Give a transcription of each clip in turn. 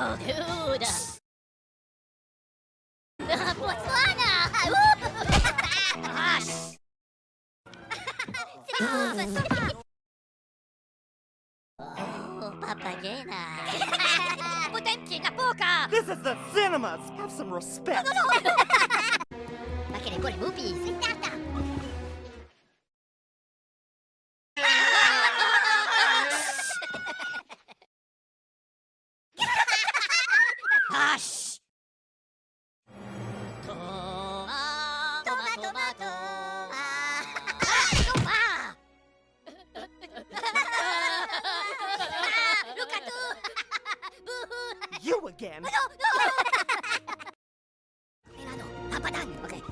Oh, dude. Botswana! Gosh! Oh, papagena. Potemkin na poka! This is the cinemas! Have some respect! Ma che ne vuole movies? Hush! Tomato. Look at you! You again! No! Milano, papadan, okay.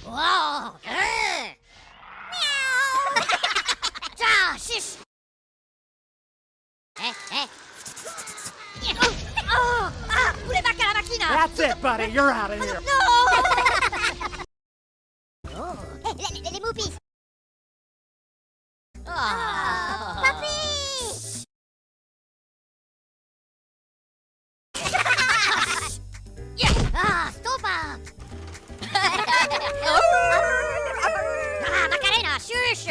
Wow! Meow! Shish! Pure bacca la macchina! That's it, buddy! You're out of here! No! Oh, le movies! Papi! Stopa! Macarena, shush!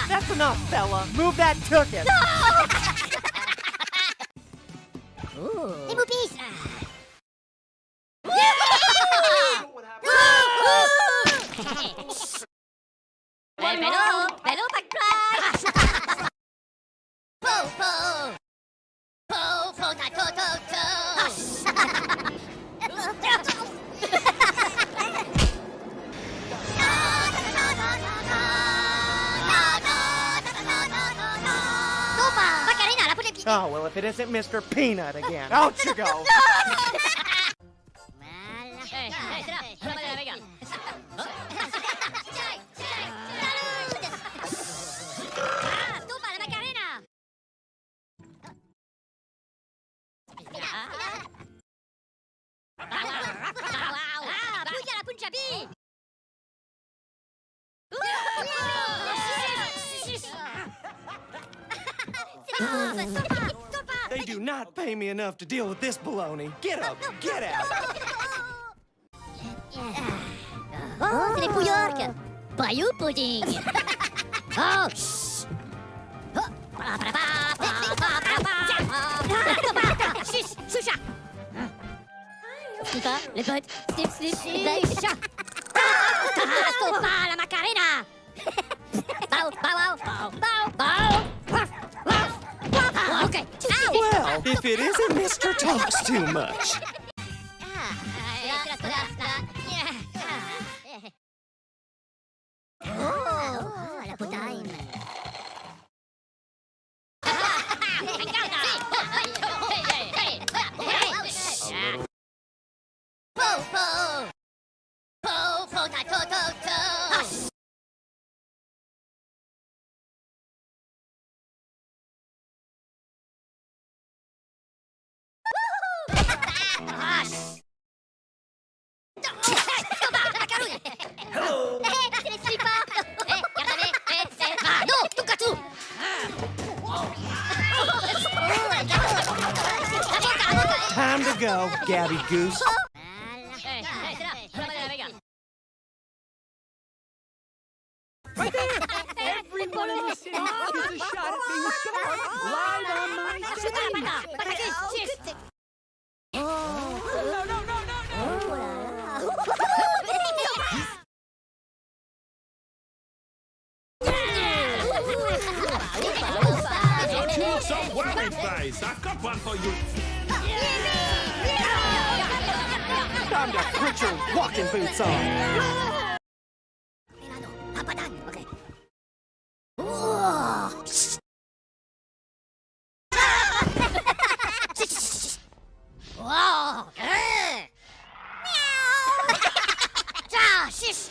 That's enough, fella! Move that ticket! Les movies! Bello, backflash! Po, Oh, well, if it isn't Mr. Peanut again. Out you go! They do not pay me enough to deal with this baloney. Get up! Get out! Oh, c'est les Pouillarques! Bayou pudding! Oh, shh! Choucha! Snipa, les potes! Snip, chat! Stopa, la Macarena! Bow! Okay. Well, if it isn't Mr. Talks Too Much. Oh, la potaine. Hello! C'est les slippers! Non, tocca tu! Time to go, Gabby Goose. Right there! Every one of the cities gets a shot at being scarred right on my stage! No! Don't you look so worried, face? I've got one for you. Time to put your walking boots on. Milano, papadan, okay. Wow! Meow! Shish!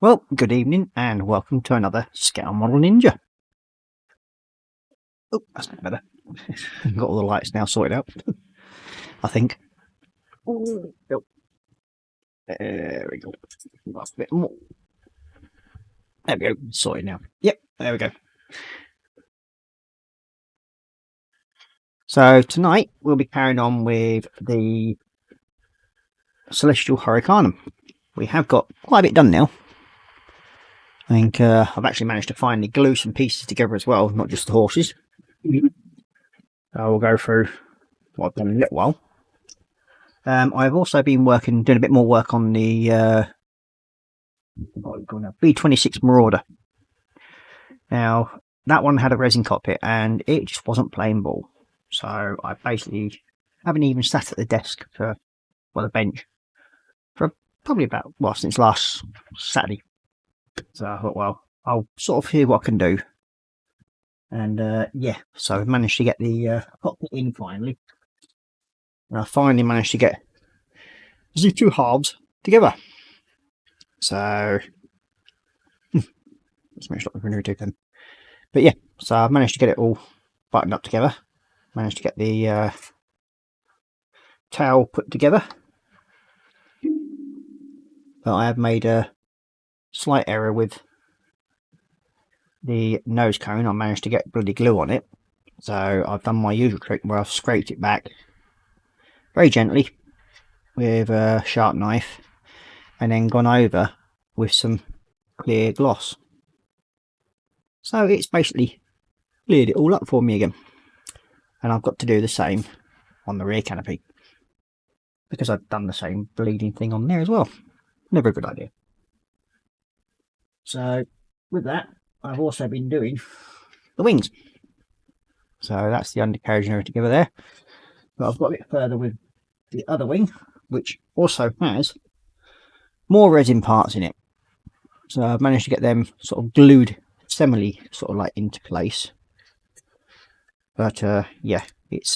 Well, good evening and welcome to another Scale Model Ninja. Oh, that's better. Got all the lights now sorted out, I think. Oh, there we go. That's a bit more. There we go. Sorted now. Yep, there we go. So tonight we'll be carrying on with the Celestial Hurricanum. We have got quite a bit done now. I think I've actually managed to finally glue some pieces together as well, not just the horses. So we'll go through what I've done in a little while. I've also been doing a bit more work on the B26 Marauder. Now, that one had a resin cockpit and it just wasn't playing ball. So I basically haven't even sat at the desk the bench, for probably about, since last Saturday. So I thought, well, I'll sort of hear what I can do. And yeah, so I managed to get the cockpit in finally. And I finally managed to get the two halves together. So let's make sure we're going to do them. But yeah, so I've managed to get it all buttoned up together. Managed to get the tail put together. But I have made a slight error with the nose cone. I managed to get bloody glue on it. So I've done my usual trick where I've scraped it back very gently with a sharp knife and then gone over with some clear gloss. So it's basically cleared it all up for me again. And I've got to do the same on the rear canopy, because I've done the same bleeding thing on there as well. Never a good idea. So with that, I've also been doing the wings. So that's the undercarriage and everything together there. But I've got a bit further with the other wing, which also has more resin parts in it. So I've managed to get them sort of glued semi sort of like into place. But yeah, it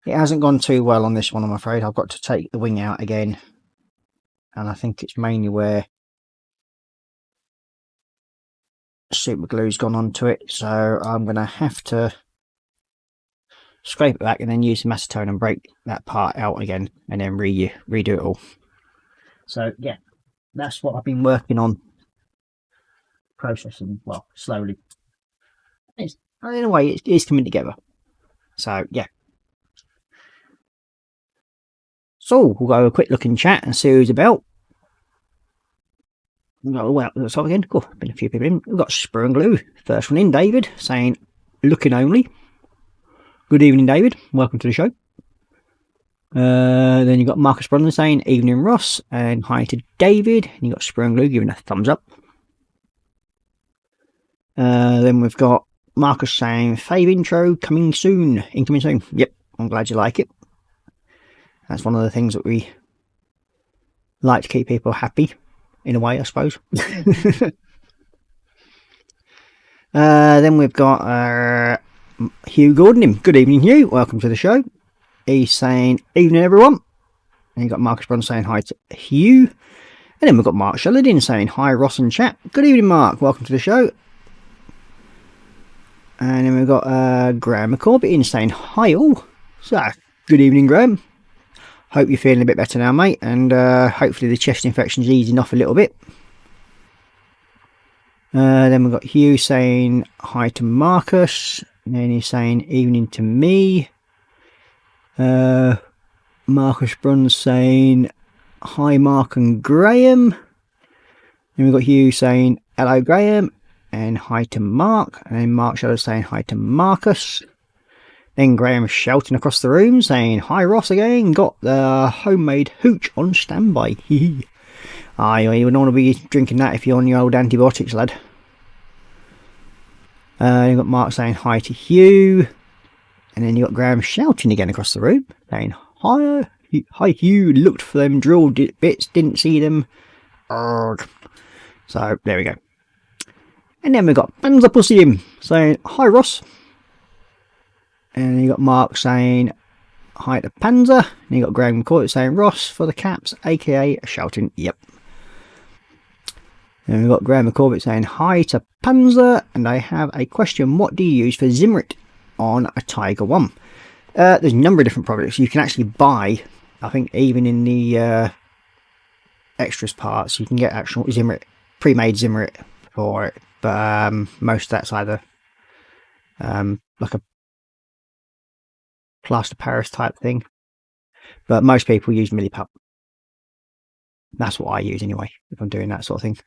hasn't gone too well on this one, I'm afraid. I've got to take the wing out again, and I think it's mainly where super glue's gone onto it. So I'm going to have to scrape it back and then use some acetone and break that part out again, and then redo it all. So yeah, that's what I've been working on, processing, well, slowly. In a way, it's coming together. So yeah. So we'll go a quick look in chat and see who's about. Well, let's start again. Cool. Been a few people in. We've got Sprue and Glue. First one in, David, saying looking only. Good evening, David. Welcome to the show. Then you've got Marcus Brunlin saying evening, Ross, and hi to David. And you've got Sprue and Glue giving a thumbs up. Then we've got Marcus saying fave intro incoming soon. Yep, I'm glad you like it. That's one of the things that we like, to keep people happy, in a way, I suppose. Then we've got Hugh Gordon. Good evening, Hugh. Welcome to the show. He's saying evening, everyone. And you've got Marcus Brun saying hi to Hugh. And then we've got Mark Shelladin saying hi, Ross and chat. Good evening, Mark. Welcome to the show. And then we've got Graham McCorbett saying hi all. So, good evening, Graham. Hope you're feeling a bit better now, mate. And hopefully the chest infection's easing off a little bit. Then we've got Hugh saying hi to Marcus. And then he's saying evening to me. Marcus Brun's saying hi, Mark and Graham. Then we've got Hugh saying hello, Graham. And hi to Mark. And then Mark Shadow saying hi to Marcus. Then Graham shouting across the room saying hi, Ross again. Got the homemade hooch on standby. Aye, you wouldn't want to be drinking that if you're on your old antibiotics, lad. You've got Mark saying hi to Hugh. And then you've got Graham shouting again across the room saying hi, Hugh. Looked for them drill bits, didn't see them. Arrgh. So there we go. And then we've got Panzer Pussy him saying hi, Ross. And you got Mark saying hi to Panzer. And you got Graham McCoy saying Ross for the caps, aka shouting yep. And we've got Graham McCorbett saying hi to Panzer, and I have a question. What do you use for Zimrit on a Tiger 1? There's a number of different products you can actually buy. I think even in the extras parts you can get actual Zimrit, pre-made Zimrit for it, but most of that's either like a plaster Paris type thing, but most people use Millipup. That's what I use anyway if I'm doing that sort of thing.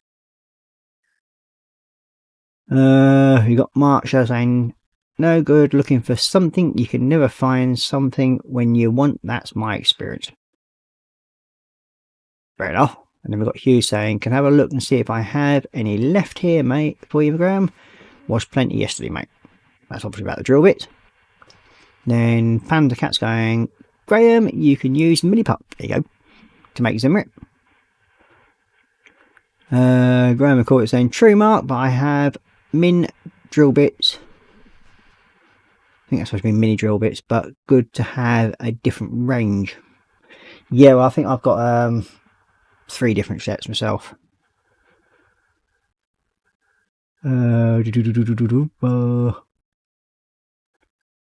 You got Mark Show saying no good, looking for something you can never find something when you want. That's my experience. Fair enough. And then we've got Hugh saying can have a look and see if I have any left here, mate, for you, Graham. Was plenty yesterday, mate. That's obviously about the drill bit. Then Panda Cat's going, Graham, you can use Millipup, there you go, to make Zimrit. Graham McCourt is saying true, Mark, but I have min drill bits. I think that's supposed to be mini drill bits, but good to have a different range. Yeah, well, I think I've got 3 different sets myself. Then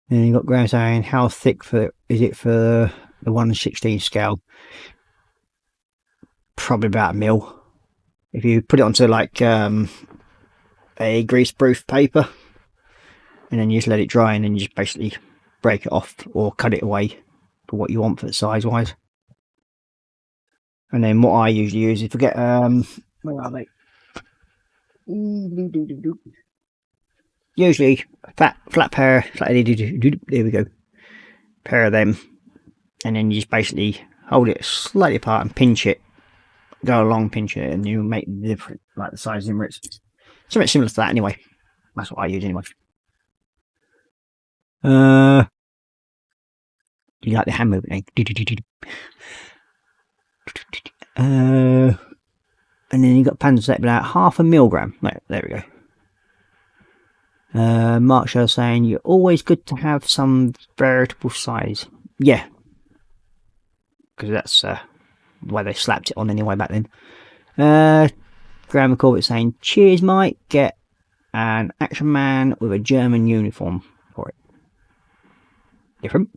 you got Graham saying how thick is it for the 1/16 scale? Probably about a mil. If you put it onto like a greaseproof paper and then you just let it dry and then you just basically break it off or cut it away for what you want for the size wise. And then what I usually use is forget where are they? Usually flat pair, there we go, pair of them, and then you just basically hold it slightly apart and pinch it, go along, pinch it, and you make the different, like the size Zimrits. Something similar to that anyway. That's what I use anyway. You like the hand movement, and then you got Panzer set about 0.5 milligram. There we go. Mark Show saying you're always good to have some veritable size. Yeah, because that's the way they slapped it on anyway back then. Graham McCorbett saying cheers, Mike. Get an action man with a German uniform for it. Different.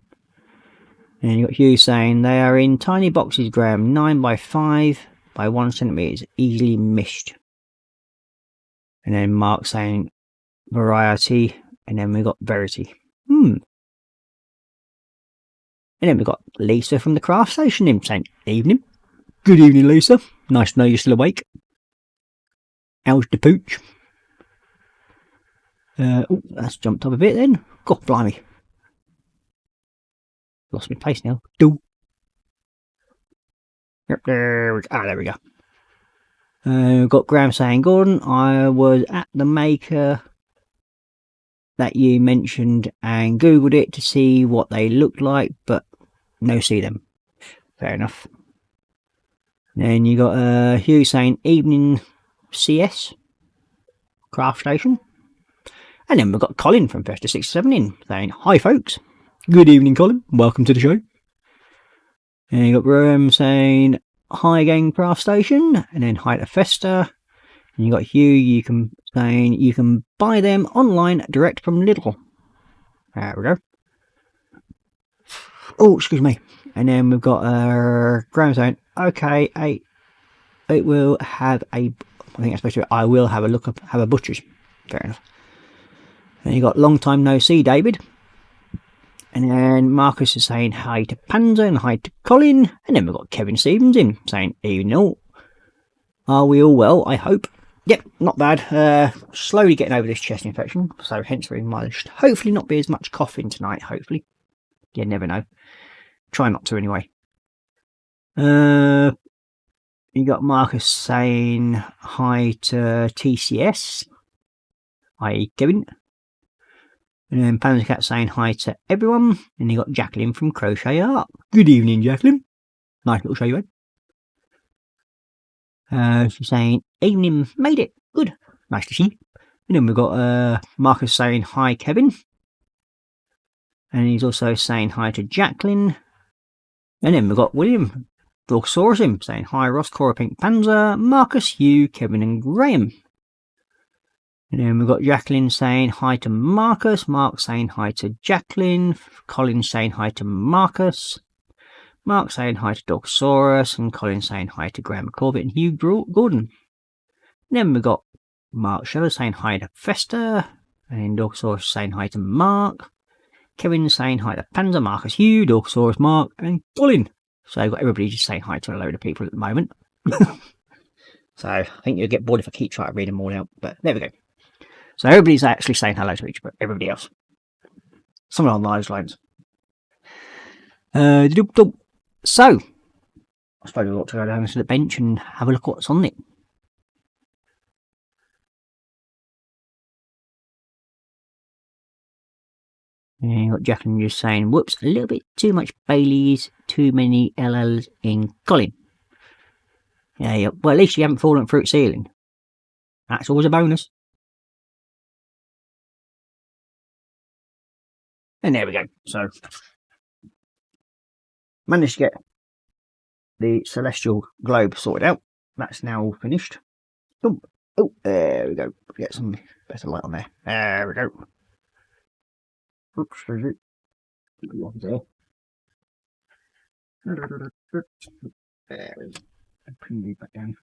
And you got Hugh saying they are in tiny boxes, Graham, 9 by 5 by 1 centimetre, easily missed. And then Mark saying variety, and then we got verity. And then we got Lisa from the craft station saying evening. Good evening, Lisa. Nice to know you're still awake. How's the pooch? Oh, that's jumped up a bit then. God blimey. Lost my place now. There we go. Got Graham saying, Gordon, I was at the maker that you mentioned and googled it to see what they looked like, but no see them. Fair enough. Then you got Hugh saying evening CS craft station. And then we've got Colin from Festa 67 in saying hi folks. Good evening, Colin. Welcome to the show. And you got Graham saying hi again, craft station, and then hi to Festa. And you got Hugh. You can buy them online direct from Lidl. There we go. Oh, excuse me. And then we've got Graham saying okay, it will have a. I think that's supposed to be. I will have a look up. Have a butcher's. Fair enough. And you got long time no see, David. And then Marcus is saying hi to Panzer and hi to Colin. And then we've got Kevin Stevens in saying, evening all. Are we all well, I hope? Yep, not bad. Slowly getting over this chest infection. So hence we might hopefully not be as much coughing tonight, hopefully. You never know. Try not to anyway. You got Marcus saying hi to TCS. Hi, Kevin. And then Panzer Cat saying hi to everyone. And you got Jacqueline from Crochet Art. Good evening, Jacqueline. Nice little show you had. She's saying, evening, made it. Good. Nice to see. And then we've got Marcus saying hi, Kevin. And he's also saying hi to Jacqueline. And then we've got William Dorsourus saying hi Ross, Korra, Pink Panzer, Marcus, Hugh, Kevin and Graham. And then we've got Jacqueline saying hi to Marcus, Mark saying hi to Jacqueline, Colin saying hi to Marcus, Mark saying hi to Dorsourus, and Colin saying hi to Graham Corbett and Hugh Gordon. And then we've got Mark Shadow saying hi to Fester, and Dorsourus saying hi to Mark, Kevin saying hi to Panzer, Marcus, Hugh, Dorsourus, Mark, and Colin. So I've got everybody just saying hi to a load of people at the moment. So I think you'll get bored if I keep trying to read them all out, but there we go. So everybody's actually saying hello to everybody else. Something on those lines. So, I suppose we ought to go down to the bench and have a look at what's on it. And you've got Jacqueline just saying, whoops, a little bit too much Baileys, too many LLs in Colin. Yeah, well, at least you haven't fallen through ceiling. That's always a bonus. And there we go. So, managed to get the celestial globe sorted out. That's now all finished. Oh, there we go. Get some better light on there. There we go. Oops, there's it. There we go. Bring these back down.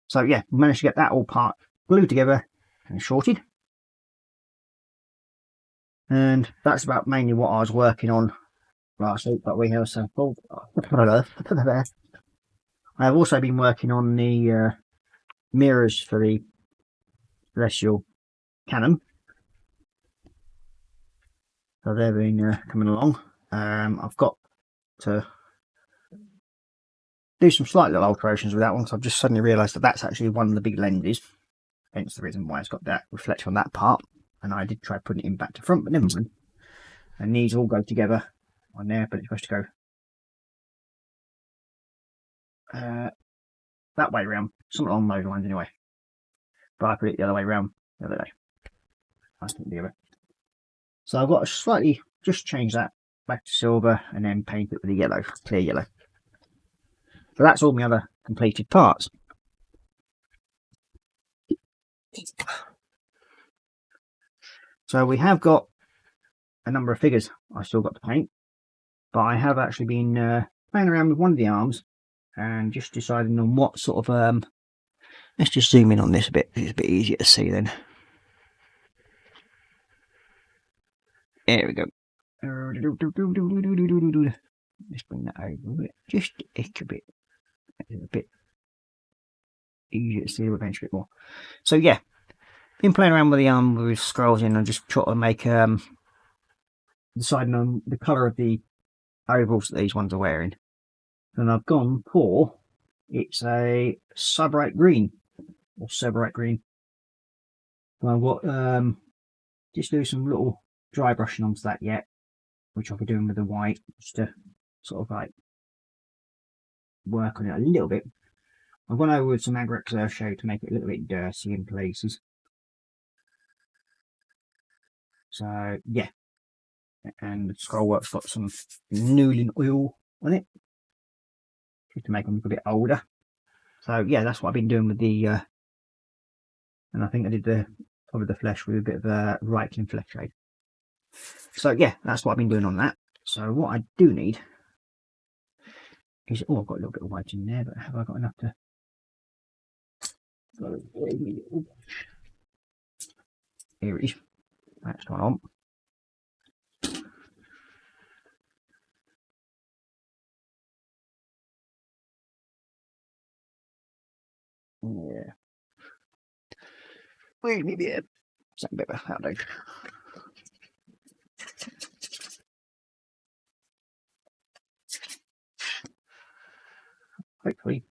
So yeah, managed to get that all part glued together and shorted. And that's about mainly what I was working on last week, but we have some I have also been working on the mirrors for the celestial cannon. So they've been coming along. I've got to do some slight little alterations with that one, because I've just suddenly realised that that's actually one of the big lenses. Hence the reason why it's got that reflection on that part. And I did try putting it in back to front, but never mind. And these all go together on there, but it's supposed to go that way around, something along those lines anyway. But I put it the other way around the other day. I think the other. So I've got to slightly just change that back to silver and then paint it with a yellow, clear yellow. So that's all my other completed parts. So we have got a number of figures I still got to paint, but I have actually been playing around with one of the arms and just deciding on what sort of let's just zoom in on this a bit. It's a bit easier to see then. There we go. Let's bring that over just a bit. A bit easier to see the bench a bit more. So yeah, been playing around with the arm with scrolls in and just trying to make deciding on the colour of the overalls that these ones are wearing. And I've gone for, it's a Subrite green or Severite green. Well, I've got just do some little dry brushing onto that yet, which I'll be doing with the white, just to sort of like work on it a little bit. I've gone over with some Agrex Earthshade to make it a little bit dirty in places. So yeah, and the scrollwork's got some Newlin oil on it just to make them look a bit older. So yeah, that's what I've been doing with the and I think I did the top of the flesh with a bit of Reichling flesh shade. So yeah, that's what I've been doing on that. So what I do need is, oh, I've got a little bit of white in there, but have I got enough to? Here it is. That's what I want. Yeah. Where's me beard? Something better. That'll do. Hopefully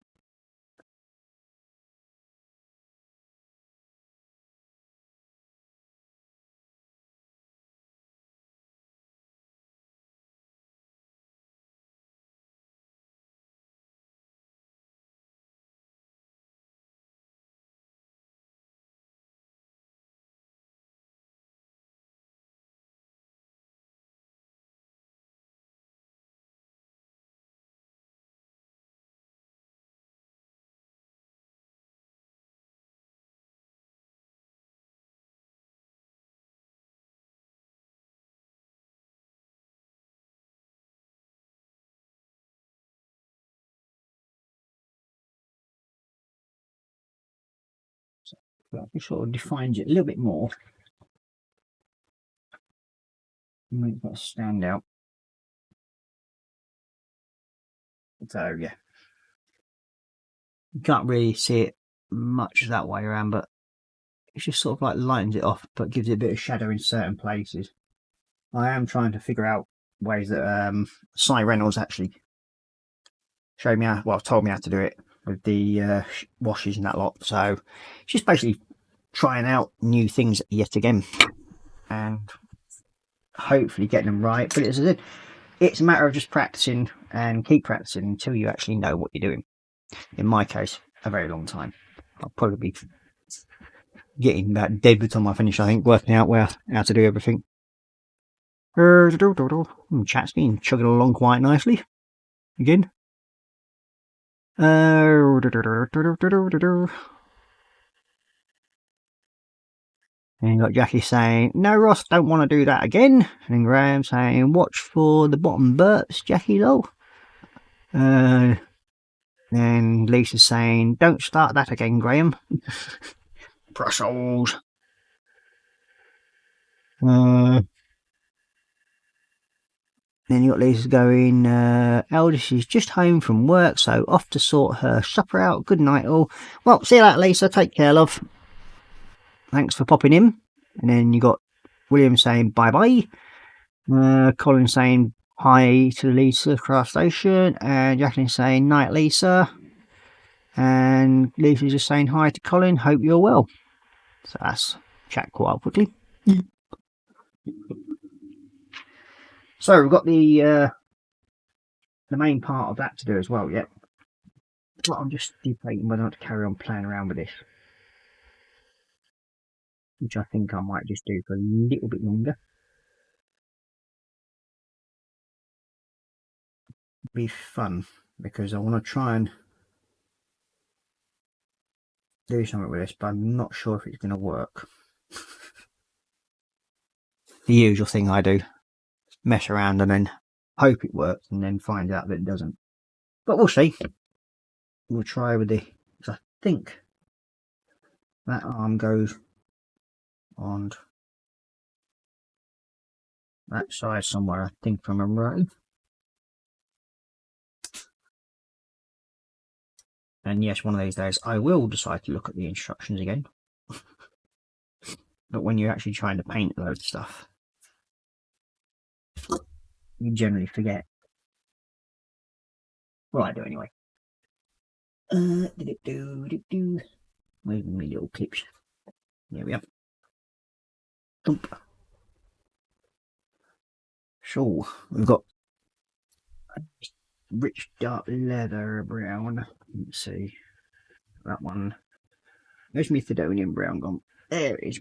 But it sort of defines it a little bit more. Make that stand out. So yeah, you can't really see it much that way around, but it's just sort of like lightens it off, but gives it a bit of shadow in certain places. I am trying to figure out ways that Cy Reynolds actually showed me how, well, told me how to do it with the washes and that lot. So it's just basically trying out new things yet again, and hopefully getting them right. But it's a matter of just practicing and keep practicing until you actually know what you're doing. In my case, a very long time. I'll probably be getting about dead by the time I finish, I think, working out how to do everything. Chat's been chugging along quite nicely. Again. And you got Jackie saying, no, Ross, don't want to do that again. And Graham saying, watch for the bottom burps, Jackie, though. And Lisa saying, don't start that again, Graham. Brussels. Then you got Lisa going, eldest is just home from work, so off to sort her supper out. Good night, all. Well, see you later, Lisa. Take care, love. Thanks for popping in. And then you got William saying bye-bye. Colin saying hi to Lisa across station. And Jacqueline saying night, Lisa. And Lisa's just saying hi to Colin. Hope you're well. So that's chat quite quickly. So we've got the main part of that to do as well, yep. But I'm just debating whether or not to carry on playing around with this. Which I think I might just do for a little bit longer. Be fun, because I want to try and do something with this, but I'm not sure if it's going to work. The usual thing I do. Mess around and then hope it works and then find out that it doesn't. But we'll see. We'll try with the, because I think that arm goes on that side somewhere, I think, from a right. And yes, one of these days I will decide to look at the instructions again. But when you're actually trying to paint a load of stuff, you generally forget. Well, I do anyway. Where's my little clips? There we are. Thump. So, we've got a rich dark leather brown. Let's see. That one. There's my Thedonian brown gone. There it is.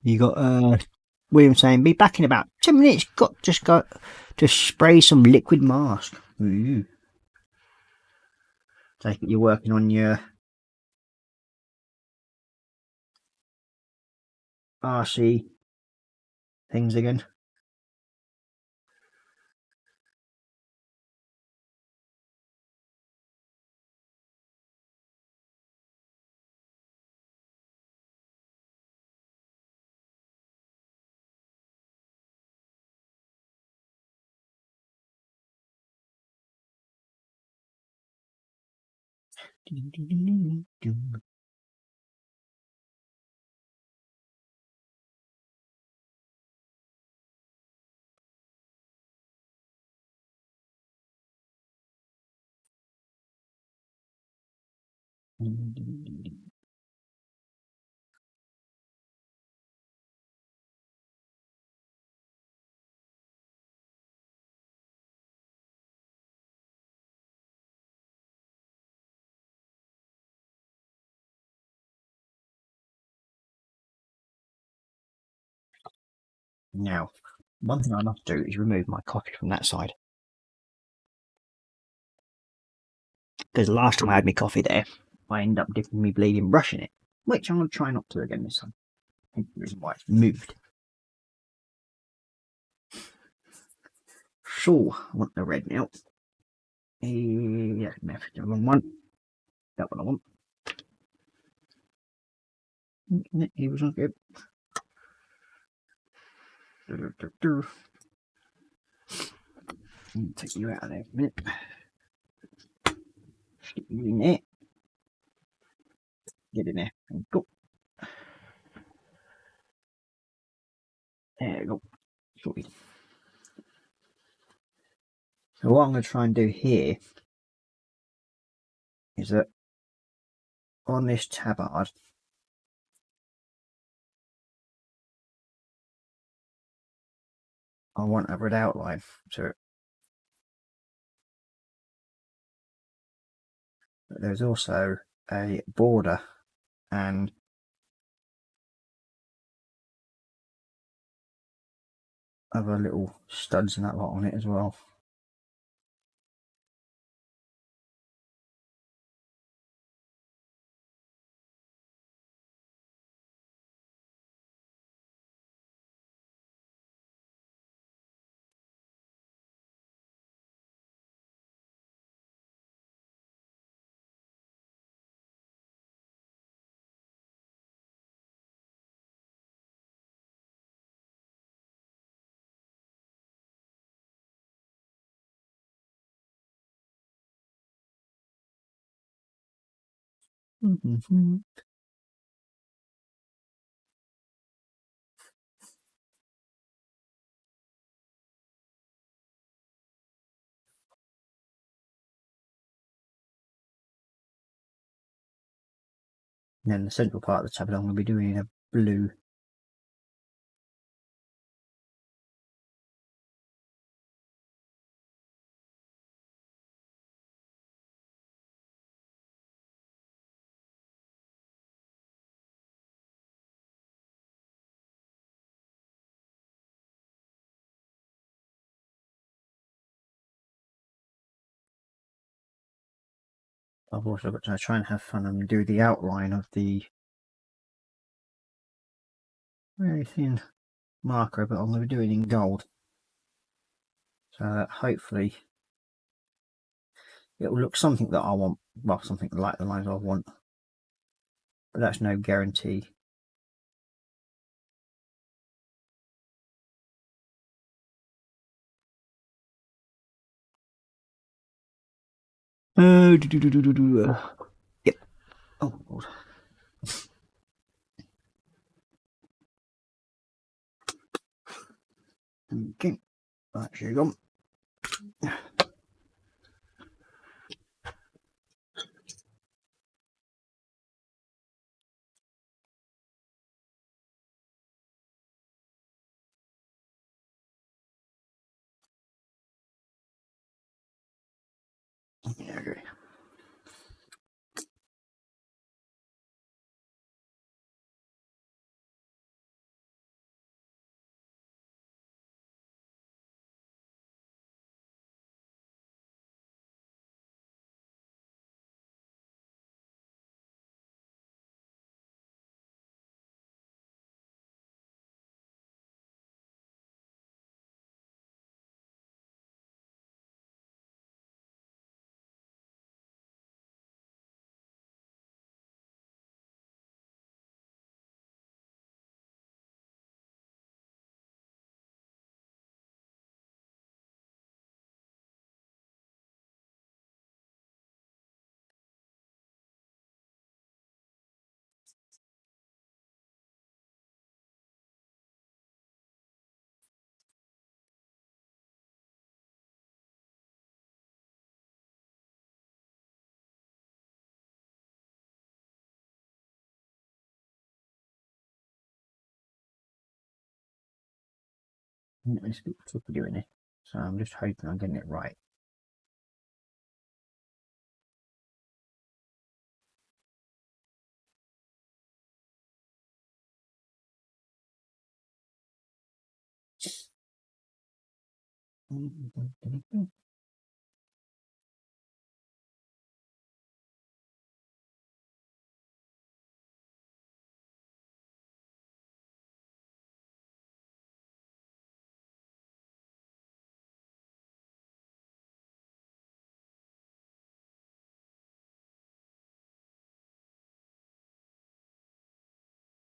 You got William saying, be back in about 10 minutes. Got to spray some liquid mask. Ooh. Take it you're working on your RC things again. Now, one thing I must do is remove my coffee from that side. Because last time I had my coffee there, I ended up dipping me bleeding brush in it. Which I'm going to try not to again this time. I think the reason why it's moved. So, I want the red now. Yeah, the wrong one. That one I want. He was not good. Take you out of there for a minute. Stick you in there. Get in there. Go. There we go. Sorted. So what I'm going to try and do here is that on this tabard, I want a red outline to it. But there's also a border and other little studs and that lot on it as well. Mm-hmm. And then the central part of the tabard I'm going to be doing in a blue. I've also got to try and have fun and do the outline of the very thin marker, but I'm going to be doing it in gold. So that hopefully it will look something that I want, well, something like the lines I want, but that's no guarantee. Yep. Oh, Lord. Okay. Right, here you go. Yeah, okay. It's a bit tricky doing it, so I'm just hoping I'm getting it right.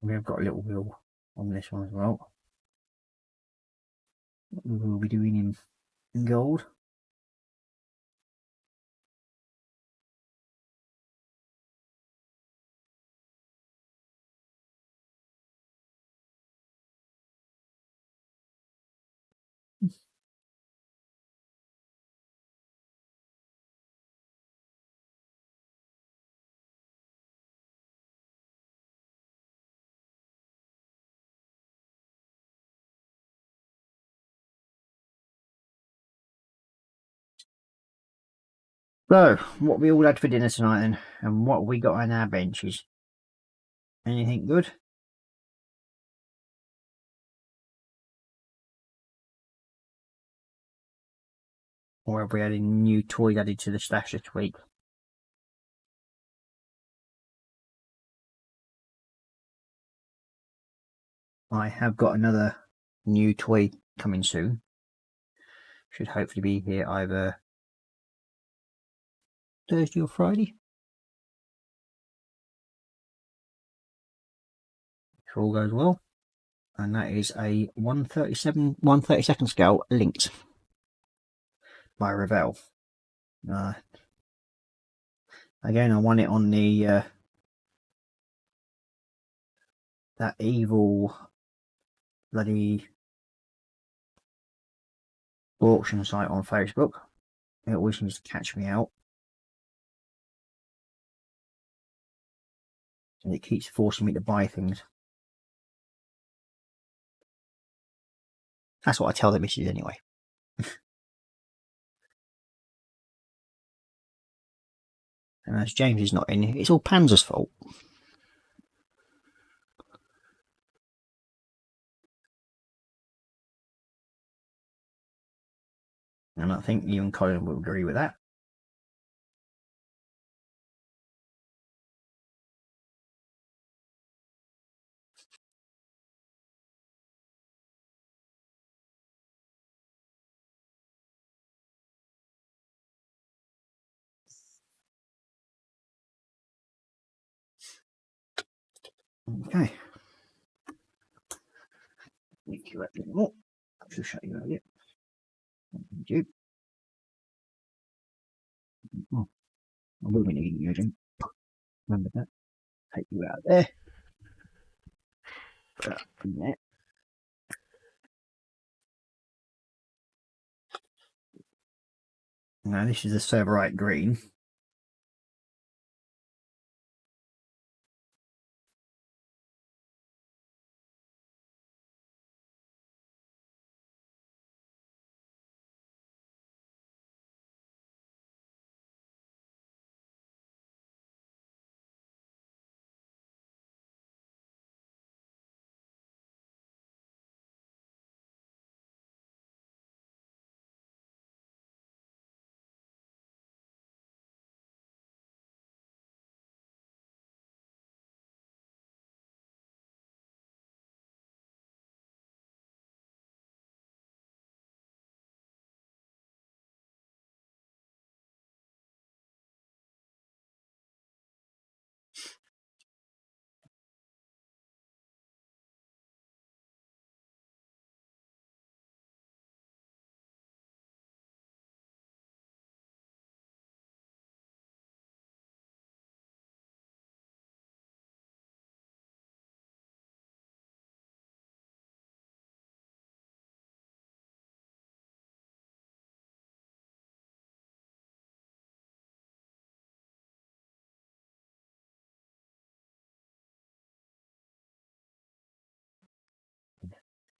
We have got a little wheel on this one as well. We will be doing in gold. So, what we all had for dinner tonight then, and what we got on our benches? Anything good? Or have we had any new toys added to the stash this week? I have got another new toy coming soon. Should hopefully be here either Thursday or Friday. If all goes well. And that is a 1/32 scale Lynx by Revell. Again, I won it on the that evil bloody auction site on Facebook. It always seems to catch me out. And it keeps forcing me to buy things. That's what I tell the missus anyway. And as James is not in, it's all Panzer's fault. And I think you and Colin will agree with that. Okay. Thank you a bit more. I should show you earlier. Thank you. Oh, I will be needing you, Jim. Remember that. Take you out there. Put that in there. Now this is the Cerberite green.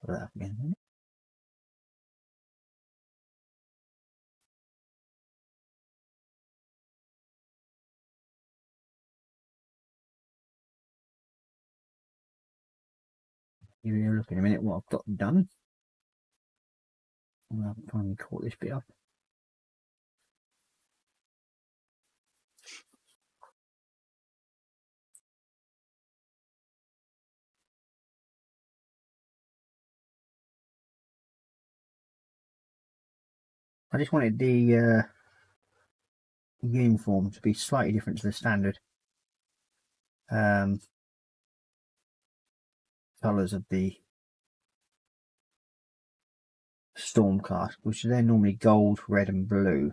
Put that up again. You'll look in a minute what I've got done. I've finally caught this bit up. I just wanted the uniform to be slightly different to the standard. colours of the Storm class, which they're normally gold, red and blue.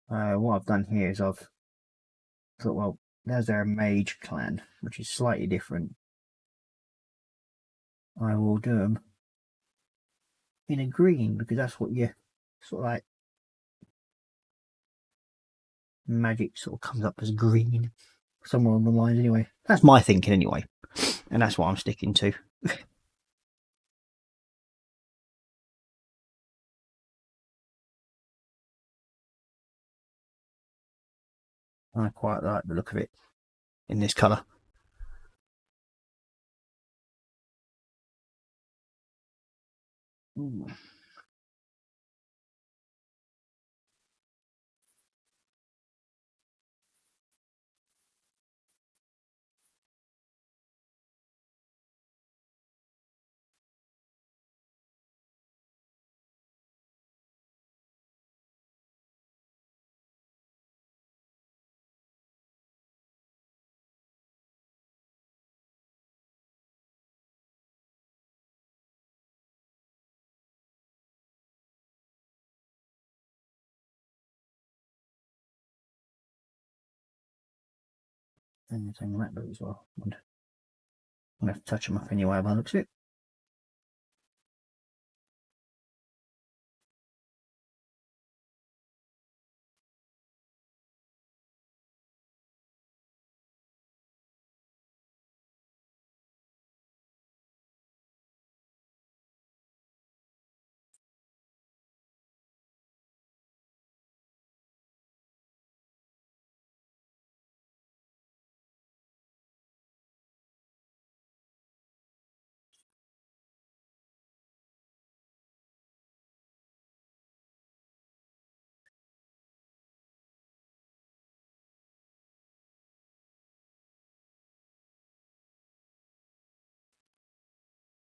What I've done here is I've thought, well, there's their mage clan, which is slightly different. I will do them in a green, because that's what you sort of like, magic sort of comes up as green somewhere on the lines anyway. That's my thinking anyway, and that's what I'm sticking to. I quite like the look of it in this colour. Ooh. And the same that as well. I'm gonna have to touch them up anyway by the looks of it.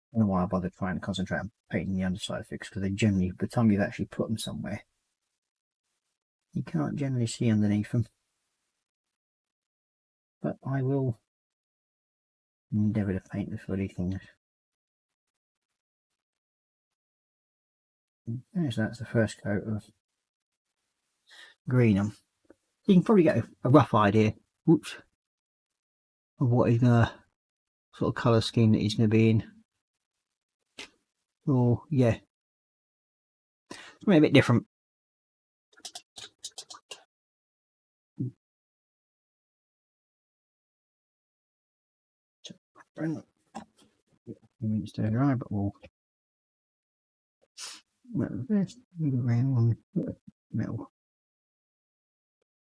I don't know why I bother trying to concentrate on painting the underside of fix, because they generally, by the time you've actually put them somewhere, you can't generally see underneath them. But I will endeavour to paint the footy things. And so that's the first coat of green. You can probably get a rough idea, whoops, of what he's gonna sort of colour scheme that he's gonna be in. Or yeah, it's a bit different. It's too dry, but we'll first move around on metal.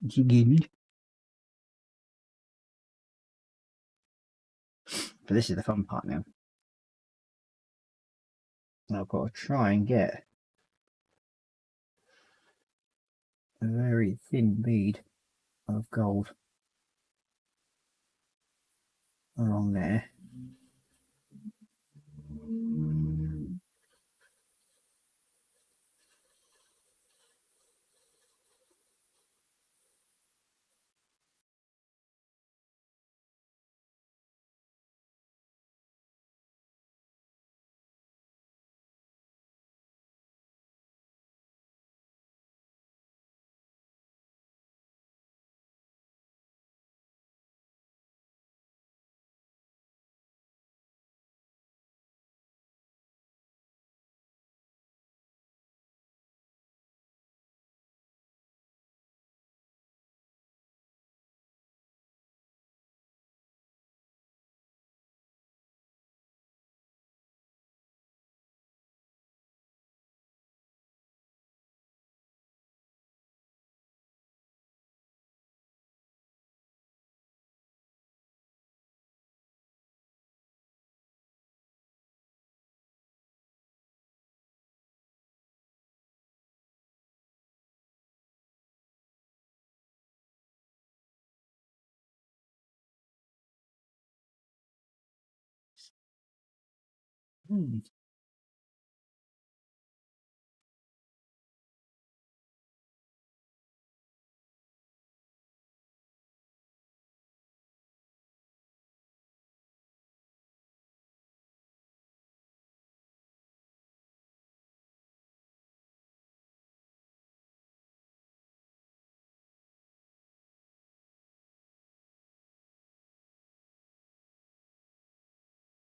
It's good. But this is the fun part now. I've got to try and get a very thin bead of gold along there.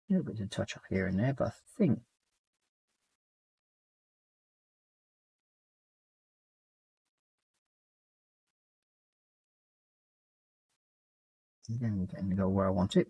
A little bit of touch up here and there, but I think then we're getting to go where I want it.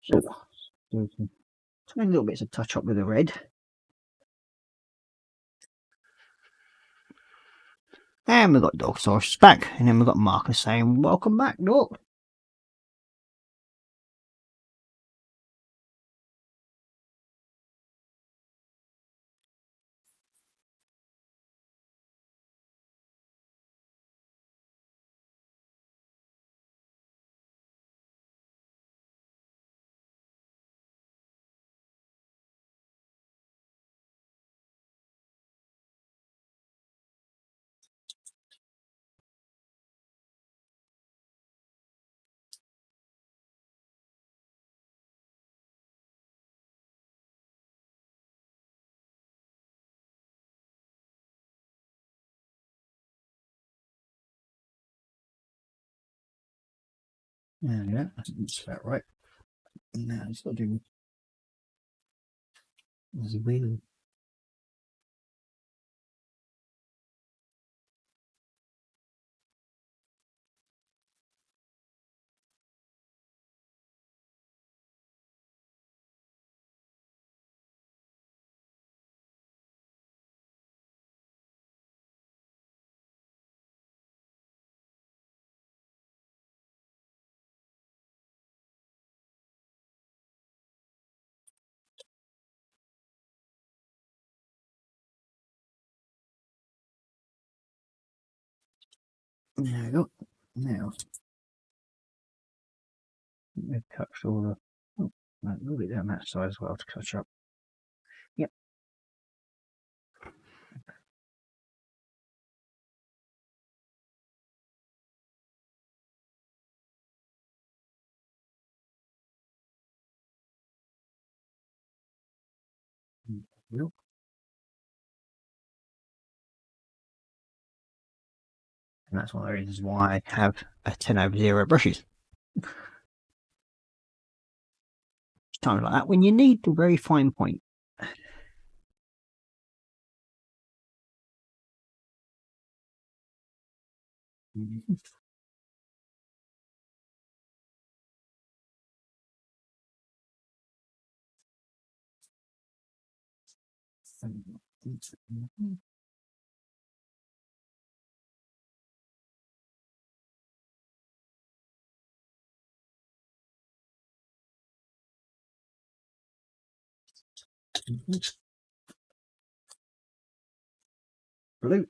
So, do some tiny little bits of touch up with the red. And we've got Dog Source back, and then we've got Marcus saying, "Welcome back, Dog." Yeah, that's about right. Now, it's got to do the wheel. There we go. Now, we've touched all the. Oh, a little bit down that side as well to touch up. Yep. Yep. And that's one of the reasons why I have a 10/0 brushes. Times like that when you need the very fine point. Blue.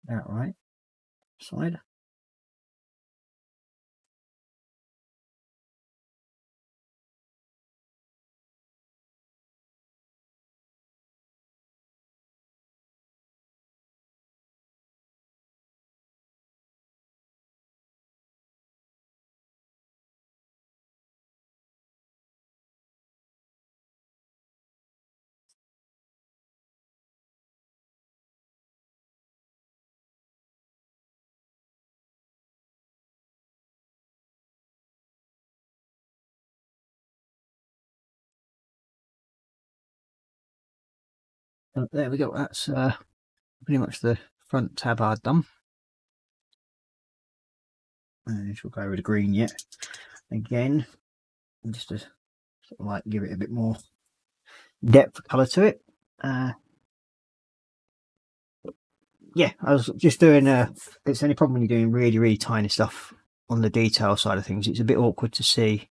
That right side. There we go. That's pretty much the front tab I've done. And we'll go with the green yet again, just to sort of like give it a bit more depth colour to it. Yeah, I was just doing it's the only problem when you're doing really tiny stuff on the detail side of things. It's a bit awkward to see.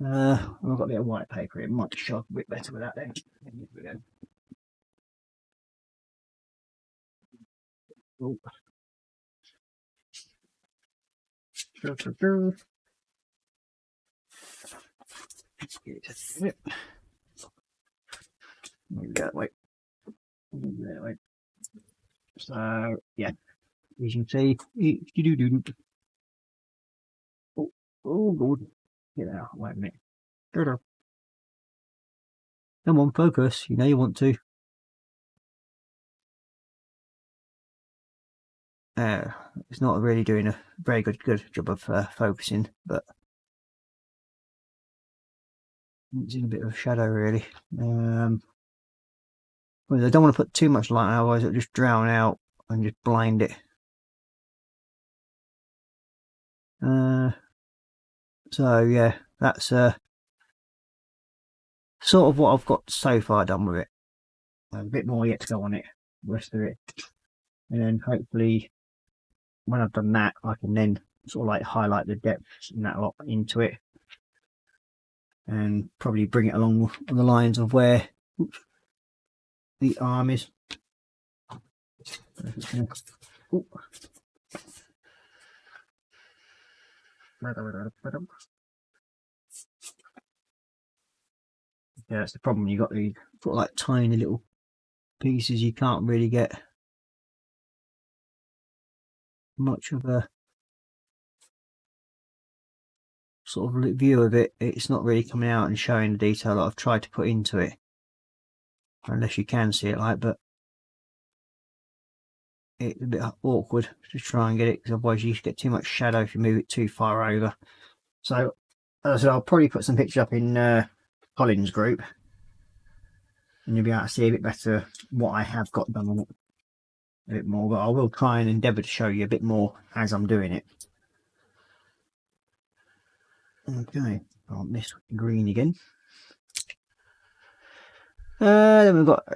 I've got a bit of white paper. It might show up a bit better with that then. Oh. Wait. So yeah, as you can see, oh good. Get out. Wait a minute. Come on, focus. You know you want to. It's not really doing a very good job of focusing, but it's in a bit of a shadow really. Well, I don't want to put too much light, otherwise it'll just drown out and just blind it. So yeah, that's sort of what I've got so far done with it. A bit more yet to go on it, the rest of it, and then hopefully when I've done that, I can then sort of like highlight the depths and that lot into it, and probably bring it along the lines of where the arm is. Ooh. Yeah, that's the problem. You got these sort of like tiny little pieces. You can't really get much of a sort of view of it. It's not really coming out and showing the detail that I've tried to put into it, unless you can see it like, but it's a bit awkward to try and get it, because otherwise you get too much shadow if you move it too far over. So as I said, I'll probably put some pictures up in Colin's group, and you'll be able to see a bit better what I have got done on it a bit more, but I will try and endeavour to show you a bit more as I'm doing it. Okay, on this green again. Then we've got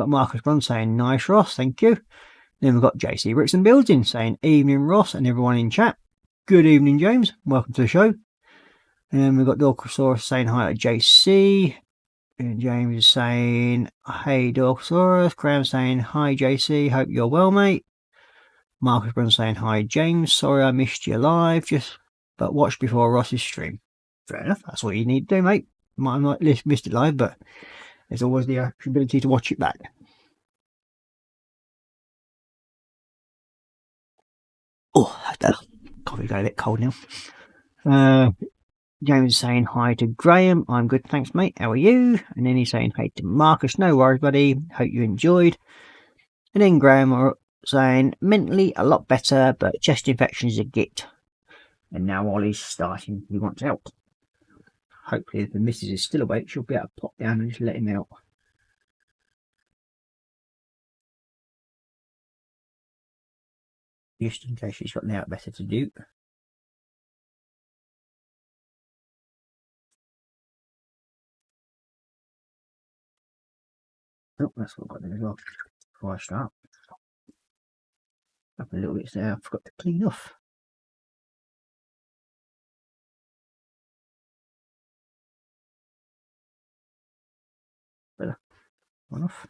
Marcus Brun saying nice Ross, thank you. Then we've got JC Bricks and Building saying evening Ross and everyone in chat. Good evening James, welcome to the show. And then we've got Dorcosaurus saying hi to JC. And James is saying hey Dorcosaurus. Graham saying hi JC, hope you're well mate. Marcus Brun saying hi James, sorry I missed you live, but watch before Ross's stream. Fair enough, that's what you need to do mate. Might have not missed it live, but there's always the ability to watch it back. Oh, that coffee got a bit cold now. James is saying hi to Graham. I'm good, thanks, mate. How are you? And then he's saying hey to Marcus. No worries, buddy. Hope you enjoyed. And then Graham are saying mentally a lot better, but chest infection is a git. And now Ollie's starting. He wants out. Hopefully, if the missus is still awake, she'll be able to pop down and just let him out. Just in case she's got now better to do. Oh, that's what I've got there as well. Before I start. Up a little bit there, I forgot to clean off. Better. One off.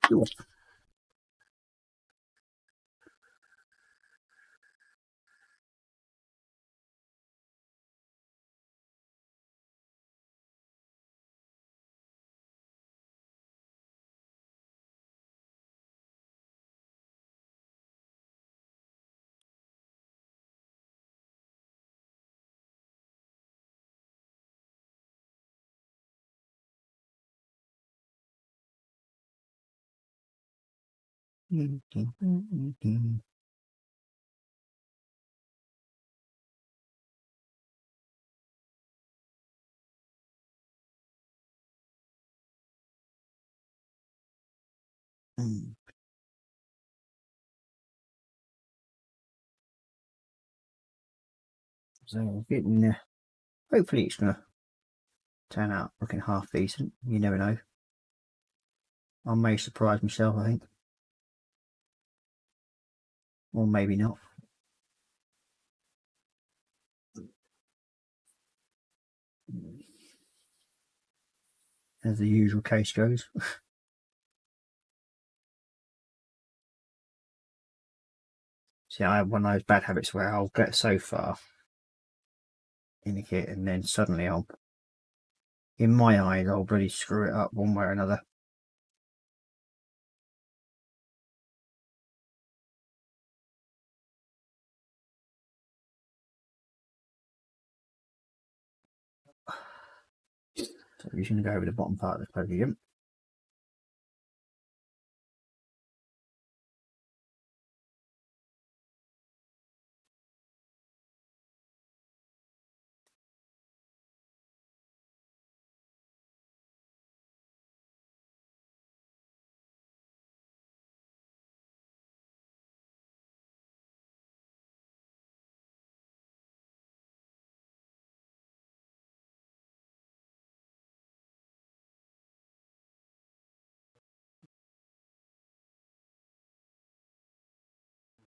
Cool. So we're getting, hopefully it's going to turn out looking half decent. You never know. I may surprise myself, I think. Or maybe not. As the usual case goes. See, I have one of those bad habits where I'll get so far in the kit and then suddenly in my eyes, I'll really screw it up one way or another. So we're just going to go over the bottom part of the podium.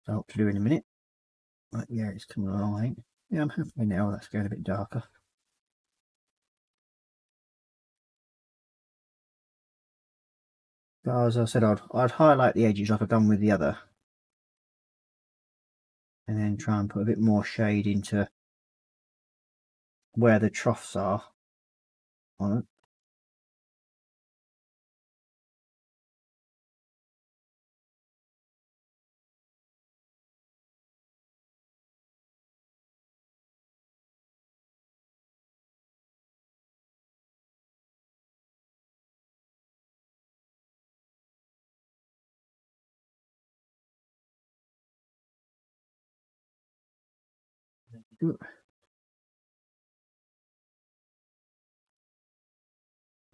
So what to do in a minute. But yeah, it's coming along, I think. Yeah, I'm happy now. That's getting a bit darker. But as I said, I'd highlight the edges like I've done with the other. And then try and put a bit more shade into where the troughs are on it.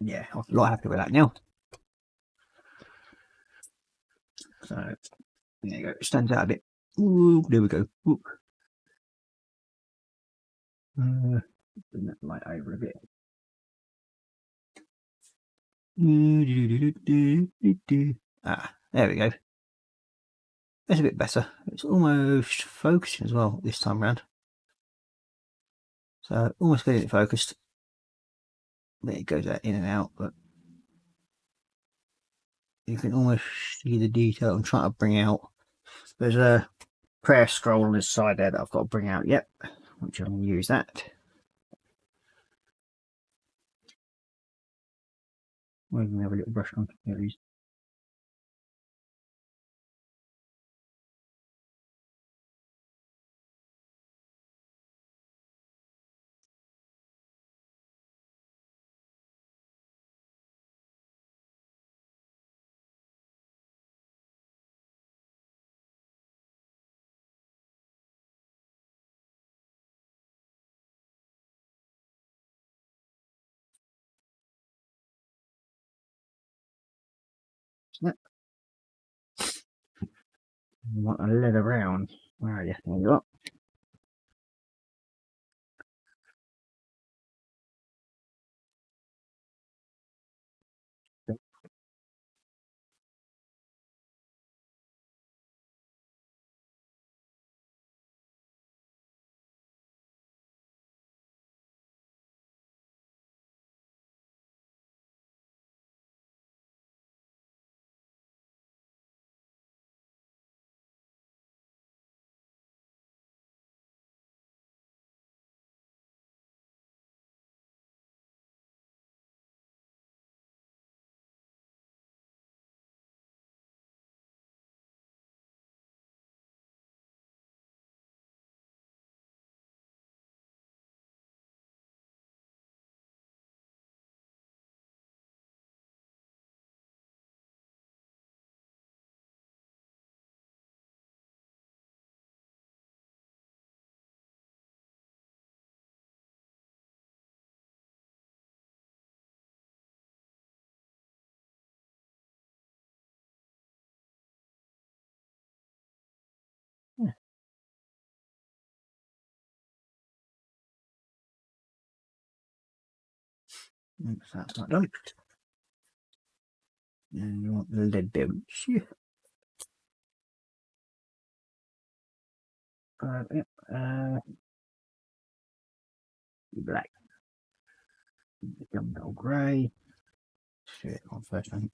Yeah, I'm a lot happy with that now. So there you go, it stands out a bit. Ooh, there we go. Bring that light over a bit. Ah, there we go. That's a bit better. It's almost focusing as well this time round. So almost getting it focused. There it goes in and out, but you can almost see the detail I'm trying to bring out. There's a prayer scroll on this side there that I've got to bring out yet, which I'm going to use that. We're going to have a little brush on. There it is. Snap. You want a leather round. Where are you? There you are. That's not done. And you want the lead belts. Yeah. Black. Dumbbell grey. Shit, on first one.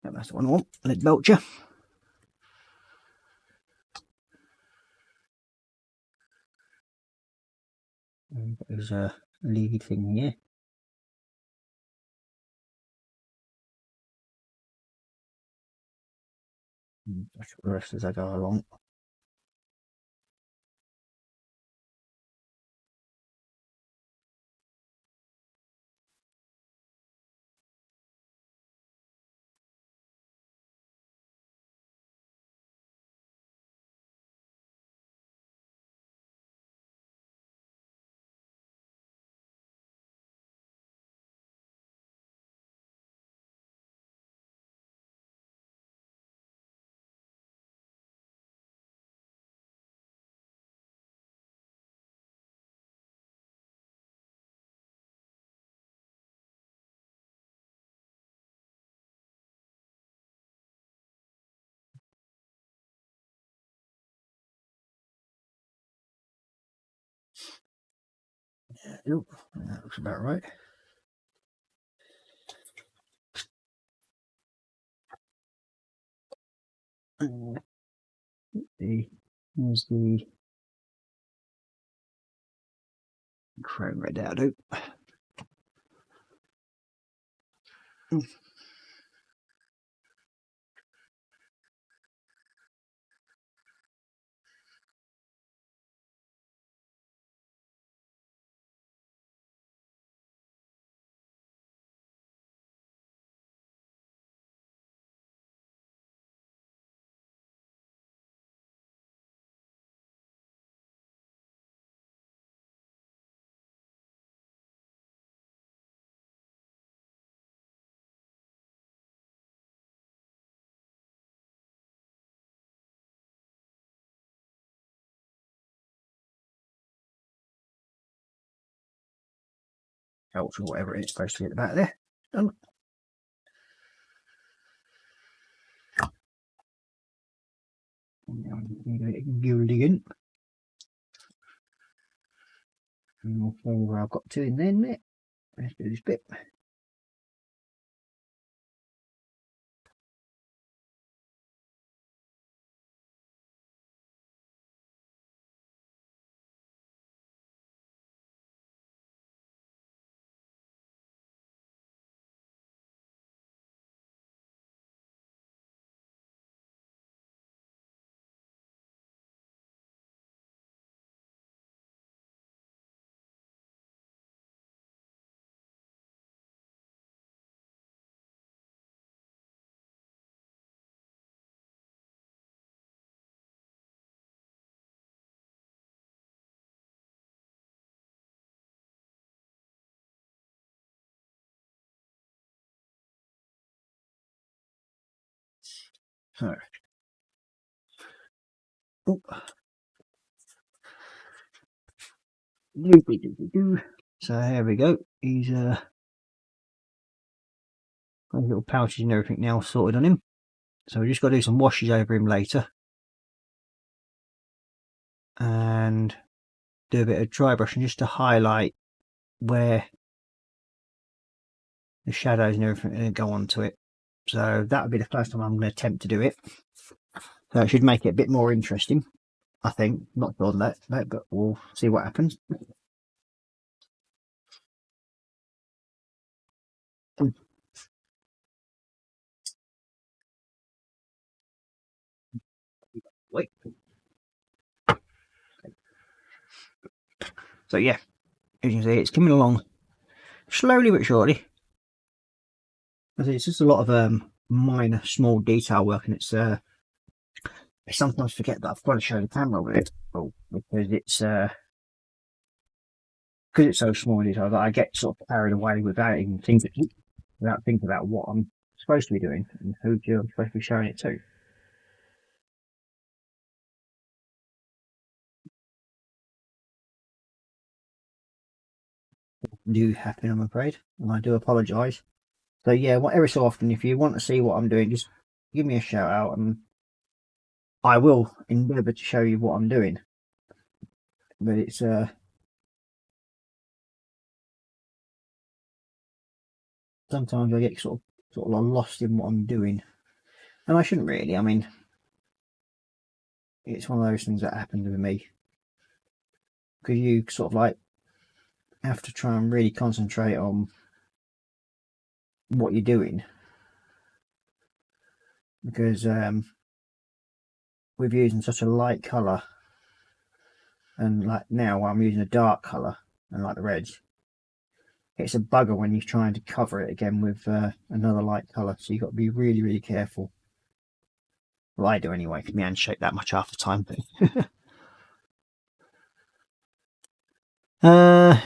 Yep, that's the one I want. Lead belcher. And there's a lead thing here. That's the rest as I go along. Yep, that looks about right. Here's the chrome red out. Or whatever it's supposed to be at the back there. Done. Gill digging. And we'll find where I've got to in then, mate. Let's do this bit. So, oh. So here we go. He's got little pouches and everything now sorted on him. So we just got to do some washes over him later. And do a bit of dry brushing just to highlight where the shadows and everything go onto it. So that would be the first time I'm going to attempt to do it. So it should make it a bit more interesting, I think. Not sure on that, but we'll see what happens. Wait. So yeah, as you can see, it's coming along slowly but surely. It's just a lot of minor, small detail work, and it's I sometimes forget that I've got to show the camera with it, because it's so small detail that I get sort of carried away without even thinking about what I'm supposed to be doing and who I'm supposed to be showing it to. do happen, I'm afraid, and I do apologise. So yeah, every so often, if you want to see what I'm doing, just give me a shout out, and I will endeavour to show you what I'm doing. But it's sometimes I get sort of lost in what I'm doing, and I shouldn't really. I mean, it's one of those things that happens with me, because you sort of like have to try and really concentrate on what you're doing, because with using such a light colour, and like now I'm using a dark colour and like the reds, it's a bugger when you're trying to cover it again with another light colour, so you've got to be really, really careful. Well, I do anyway, because my hands shake that much half the time.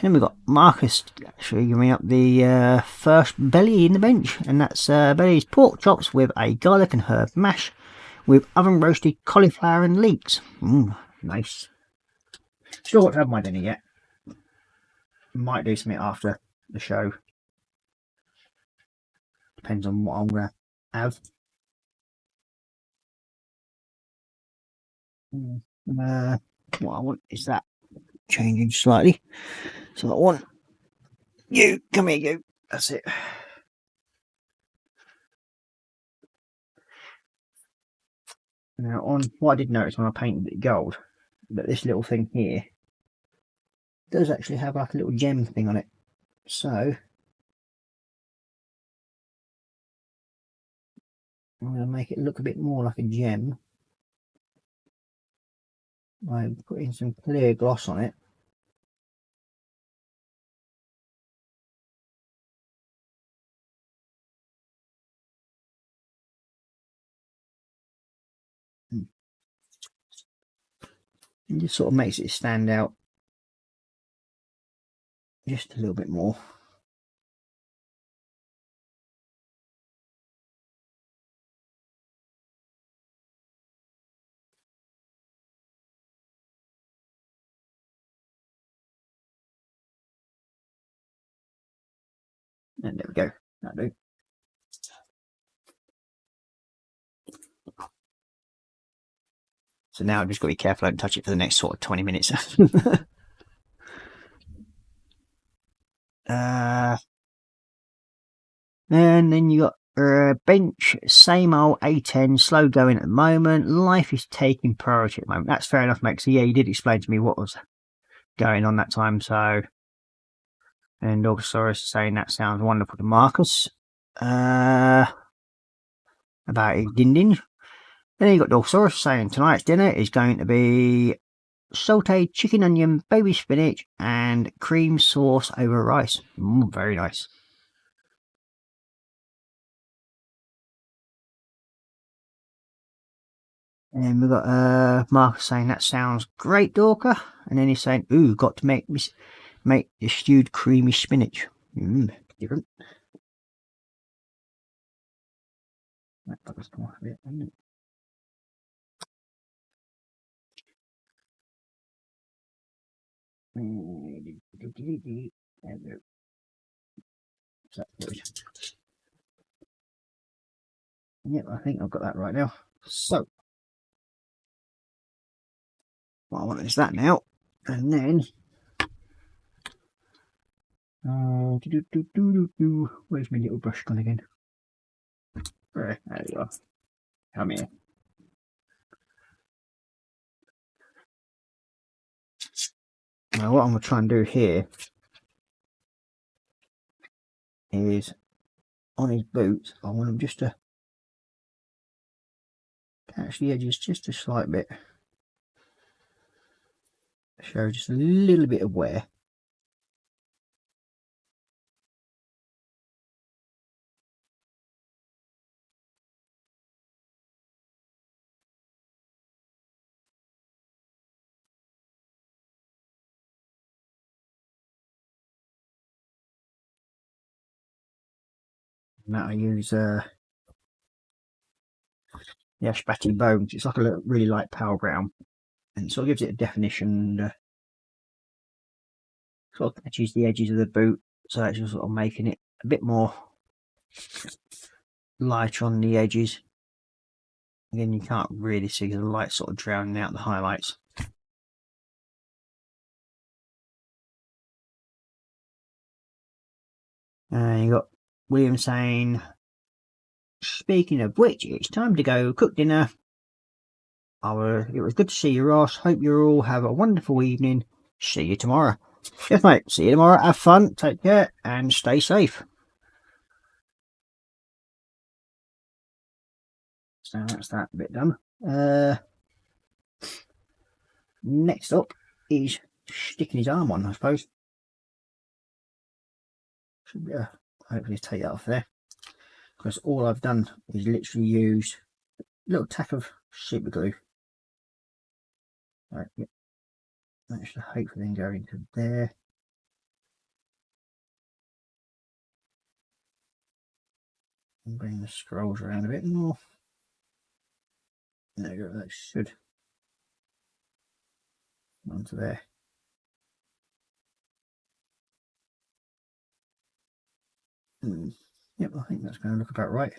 Then we've got Marcus actually giving up the first belly in the bench, and that's Belly's pork chops with a garlic and herb mash with oven roasted cauliflower and leeks. Nice. Still got to have my dinner yet. Might do something after the show. Depends on what I'm going to have. What I want is that changing slightly. So I want you, come here, you. That's it. Now, on what I did notice when I painted it gold, that this little thing here does actually have like a little gem thing on it. So I'm going to make it look a bit more like a gem by putting some clear gloss on it. It just sort of makes it stand out just a little bit more. And there we go. That'll do. So now I've just got to be careful I don't touch it for the next sort of 20 minutes. And then you got bench, same old A10, slow going at the moment. Life is taking priority at the moment. That's fair enough, mate. So yeah, you did explain to me what was going on that time. So, and Augusaurus saying that sounds wonderful to Marcus. About his din-din. Then you got Augusaurus saying tonight's dinner is going to be sauteed chicken, onion, baby spinach, and cream sauce over rice. Very nice. And then we've got Marcus saying that sounds great, Dorker. And then he's saying, ooh, got to make the stewed creamy spinach. Different. That buggers come off a bit, doesn't it? Yep, I think I've got that right now. So what I want is that now, and then where's my little brush gone again? There we go. Come here. Now what I'm going to try and do here is on his boots, I want him just to catch the edges just a slight bit. Show just a little bit of wear. And that I use the Ashbati bones. It's like a really light pale brown, and it sort of gives it a definition. And sort of catches the edges of the boot So it's just sort of making it a bit more lighter on the edges. Again, you can't really see the light sort of drowning out the highlights. And you got William saying, speaking of which, it's time to go cook dinner. It was good to see you, Ross. Hope you all have a wonderful evening. See you tomorrow. Yes, mate. See you tomorrow. Have fun. Take care and stay safe. So that's that bit done. Next up is sticking his arm on, I suppose. Should be hopefully take that off there, because all I've done is literally use a little tack of super glue. Right, yep. That should hopefully then go into there. And bring the scrolls around a bit more. There we go, that should onto there. Yep, I think that's going to look about right.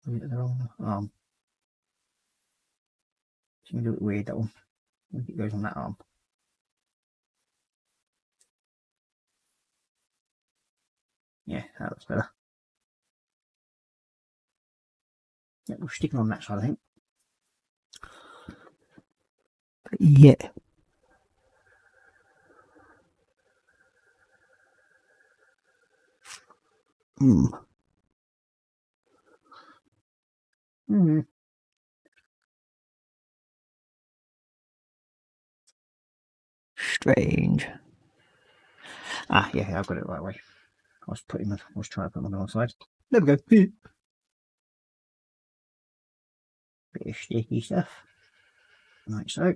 Is it the wrong arm? It's going to look weird, that one. I think it goes on that arm. Yeah, that looks better. Yeah, we're sticking on that side, I think. But yeah. Strange. Ah, yeah, I've got it the right way. I was trying to put him on the wrong side. There we go. Bit of sticky stuff. Like so.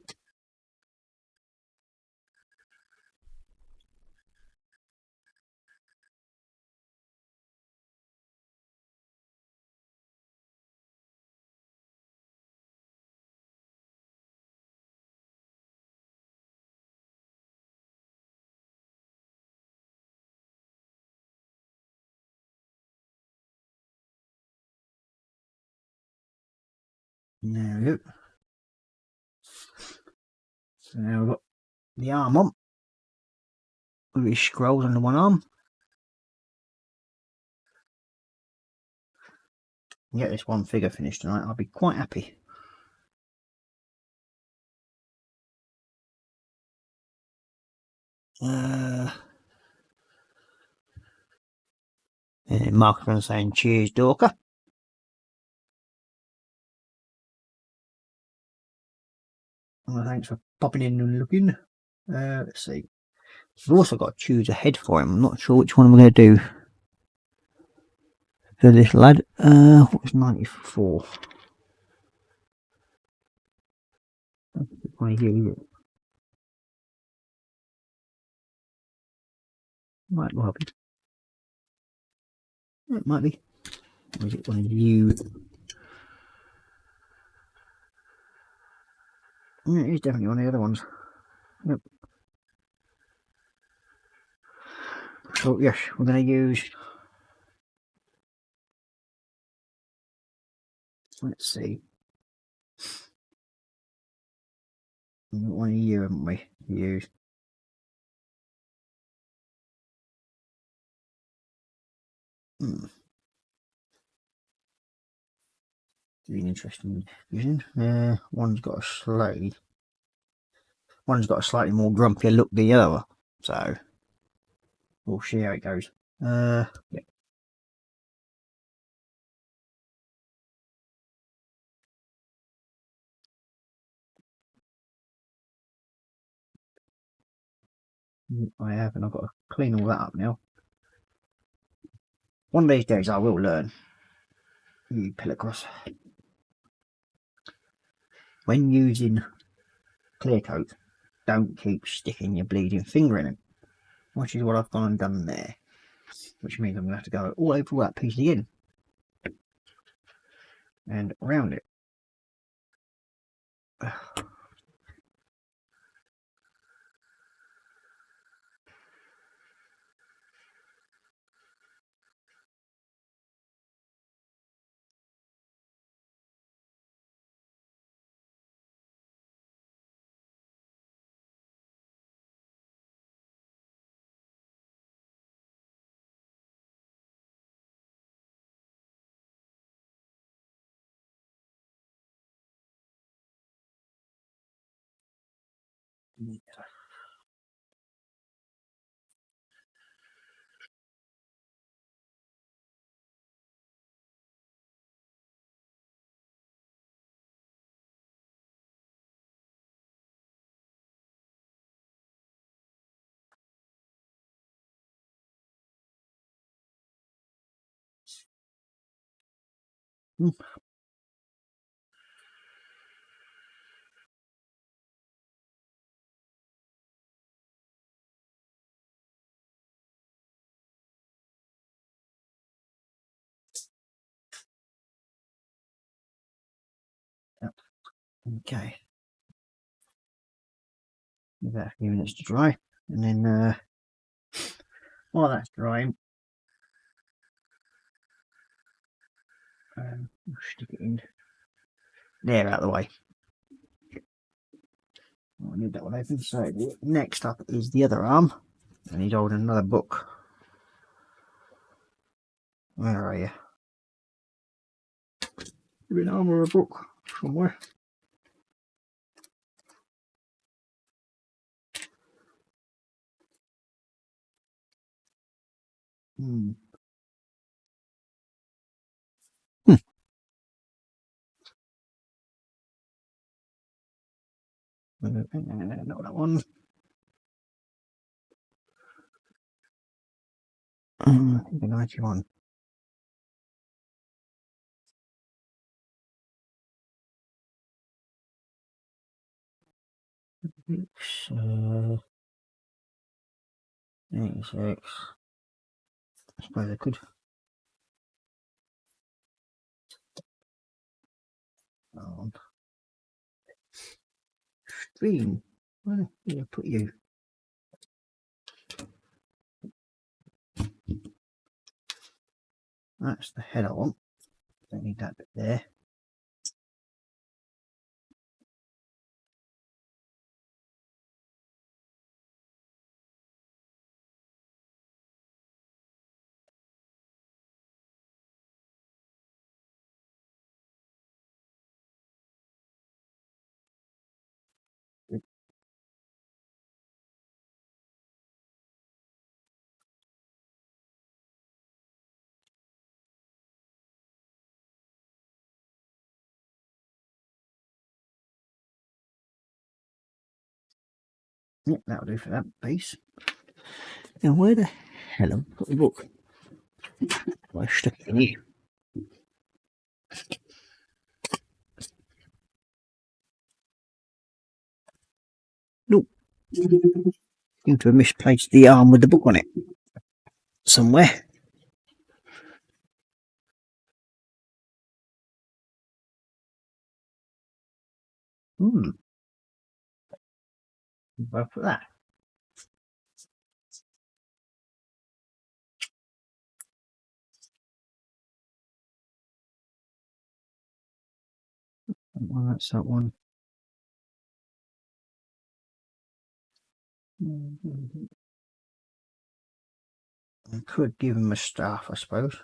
There we go. So now we've got the arm on with his scrolls on the one arm. Get this one figure finished tonight, I'll be quite happy. And Mark's saying cheers, Dorker. Well, thanks for popping in and looking. Let's see. We've also got to choose a head for him. I'm not sure which one we're going to do for this lad. What was 94? One here, is it? Might well be. It might be. Or is it one of you? Yeah, it is definitely one of the other ones. Yep. So yes, we're going to use. Let's see. We've got one of you, haven't we? Use. Really interesting vision. One's got a slightly more grumpier look than the other, so we'll see how it goes. Yeah. I have, and I've got to clean all that up now. One of these days I will learn. You pill across. When using clear coat, don't keep sticking your bleeding finger in it, which is what I've gone and done there. Which means I'm going to have to go all over that piece again and around it. Okay. Give that a few minutes to dry, and then while that's drying, stick it in there out of the way. I need that one open. So next up is the other arm. I need to hold another book. Where are you? An arm or a book somewhere. Hmm. Not that one. I think the 91. It's 86. I suppose I could. Oh. Stream. Where did I put you? That's the head I want. Don't need that bit there. Yep, that'll do for that piece. Now, where the hell have I put the book? I stuck it in here. Nope. Seem to have misplaced the arm with the book on it somewhere. Where put that? Well, that's that one. I could give him a staff, I suppose.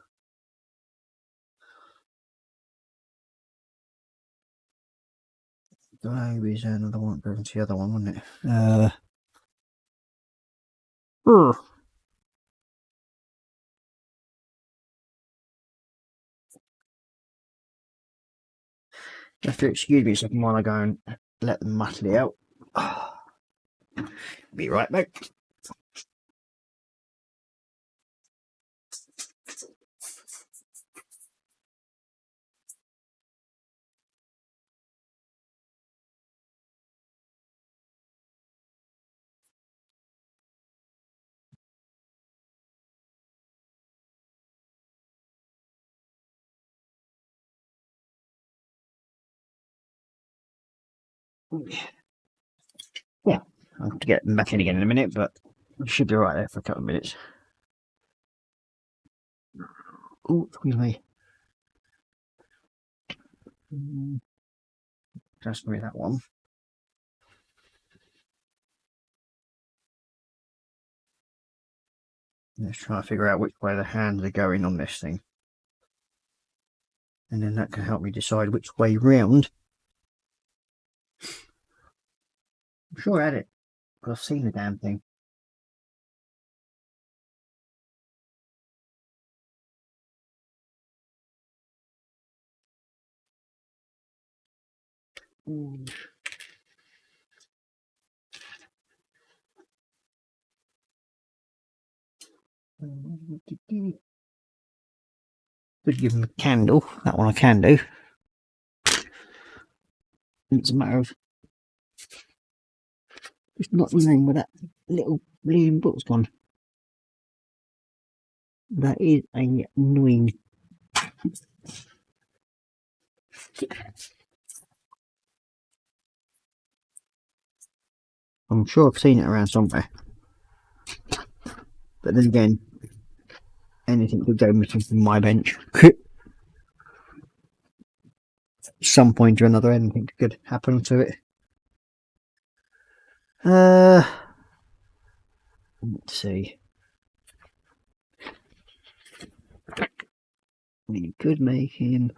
Maybe is another one, but it's the other one, wouldn't it? You have to excuse me a second while I go and let them muddle it out. Be right back. Yeah, I'll have to get them back in again in a minute, but I should be right there for a couple of minutes. Oh, excuse me. Just me that one. Let's try to figure out which way the hands are going on this thing. And then that can help me decide which way round. I'm sure I had it I've seen the damn thing. Could give him a candle. That one I can do. It's a matter of just not knowing where that little bleeding book's gone. That is annoying. I'm sure I've seen it around somewhere. But then again, anything could go missing from my bench. Some point or another, anything could happen to it. Let's see. We could make him.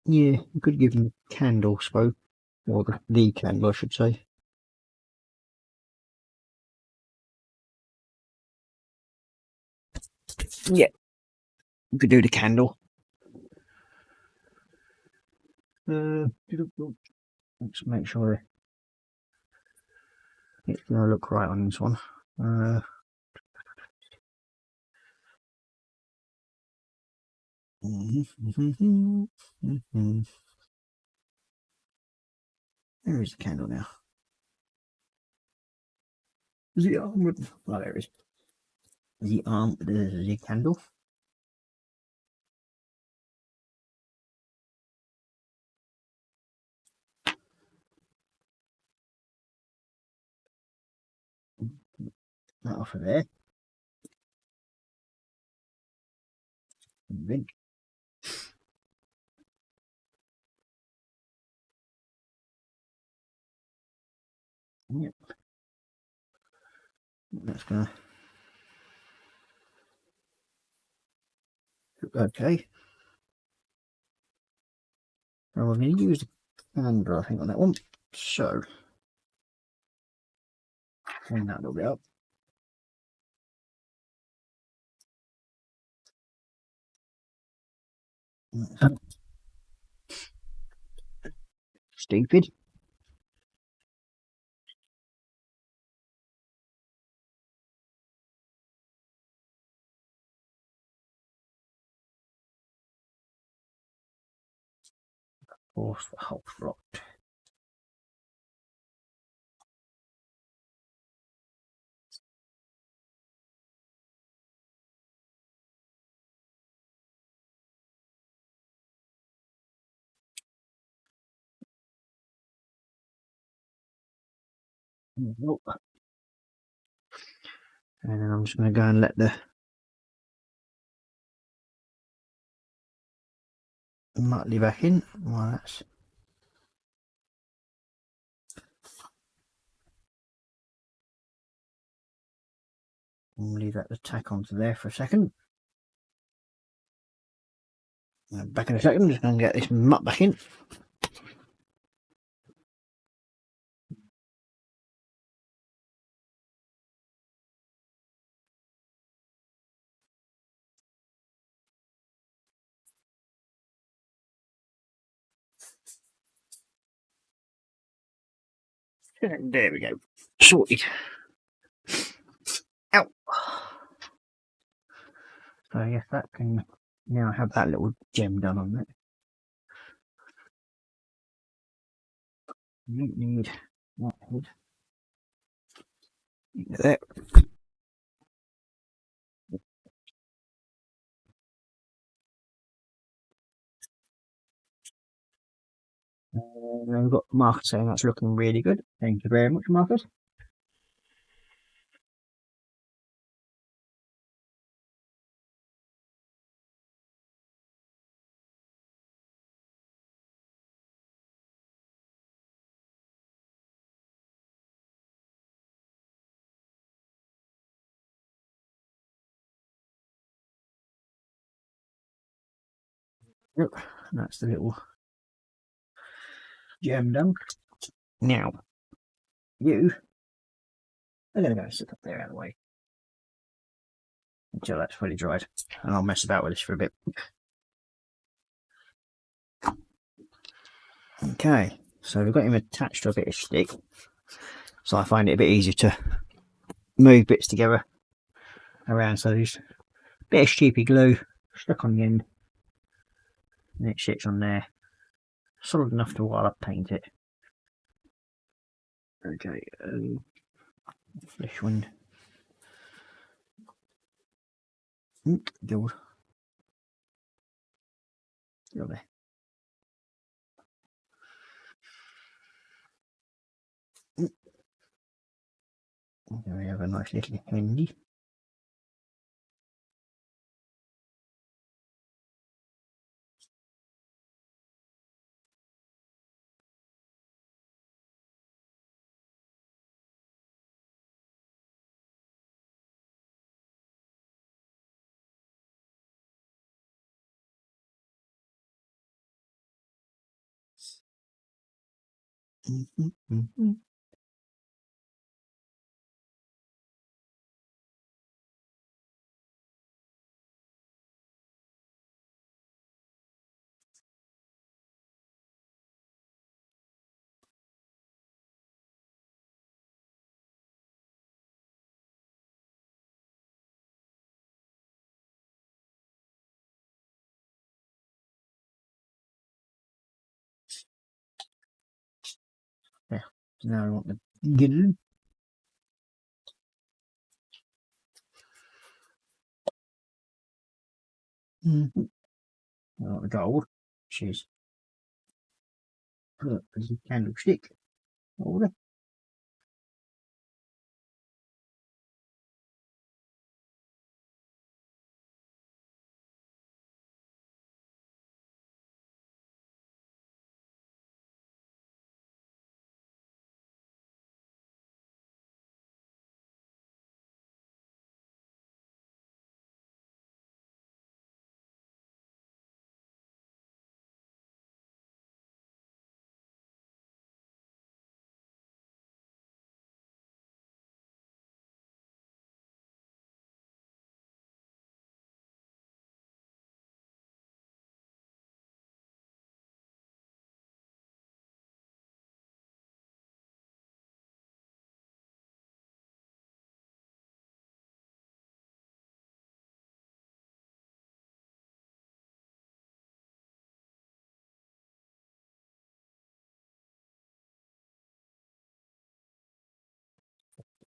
Yeah, we could give him a candle, I suppose. Or the candle, I should say. Yeah, we could do the candle. Let's make sure it's going to look right on this one. There is the candle now. The arm with... Oh, there it is. The arm with the candle. That off of there. Yep. That's gonna look okay. Well, we're going to use the candle, I think, on that one. So, bring that a little bit up. Stupid. Force the whole rock. Nope. And then I'm just going to go and let the Muttley back in. Well, that's... We'll leave that to tack onto there for a second. Back in a second, just going to get this mutt back in. There we go. Sorted. Ow. So yes, that can now have that little gem done on it. You don't need that head. There. We've got Marcus saying that's looking really good. Thank you very much, Marcus. Look, that's the little gem done. Now, you are going to go sit up there out of the way until that's fully dried, and I'll mess about with this for a bit. Okay, so we've got him attached to a bit of stick, so I find it a bit easier to move bits together around. So there's a bit of sheepy glue stuck on the end, and it sits on there, solid enough to while I paint it. Okay, flesh wind. Good. Lovely. There we have a nice little handy. Yeah, so now I want the gill. I want the gold, which is a candlestick holder.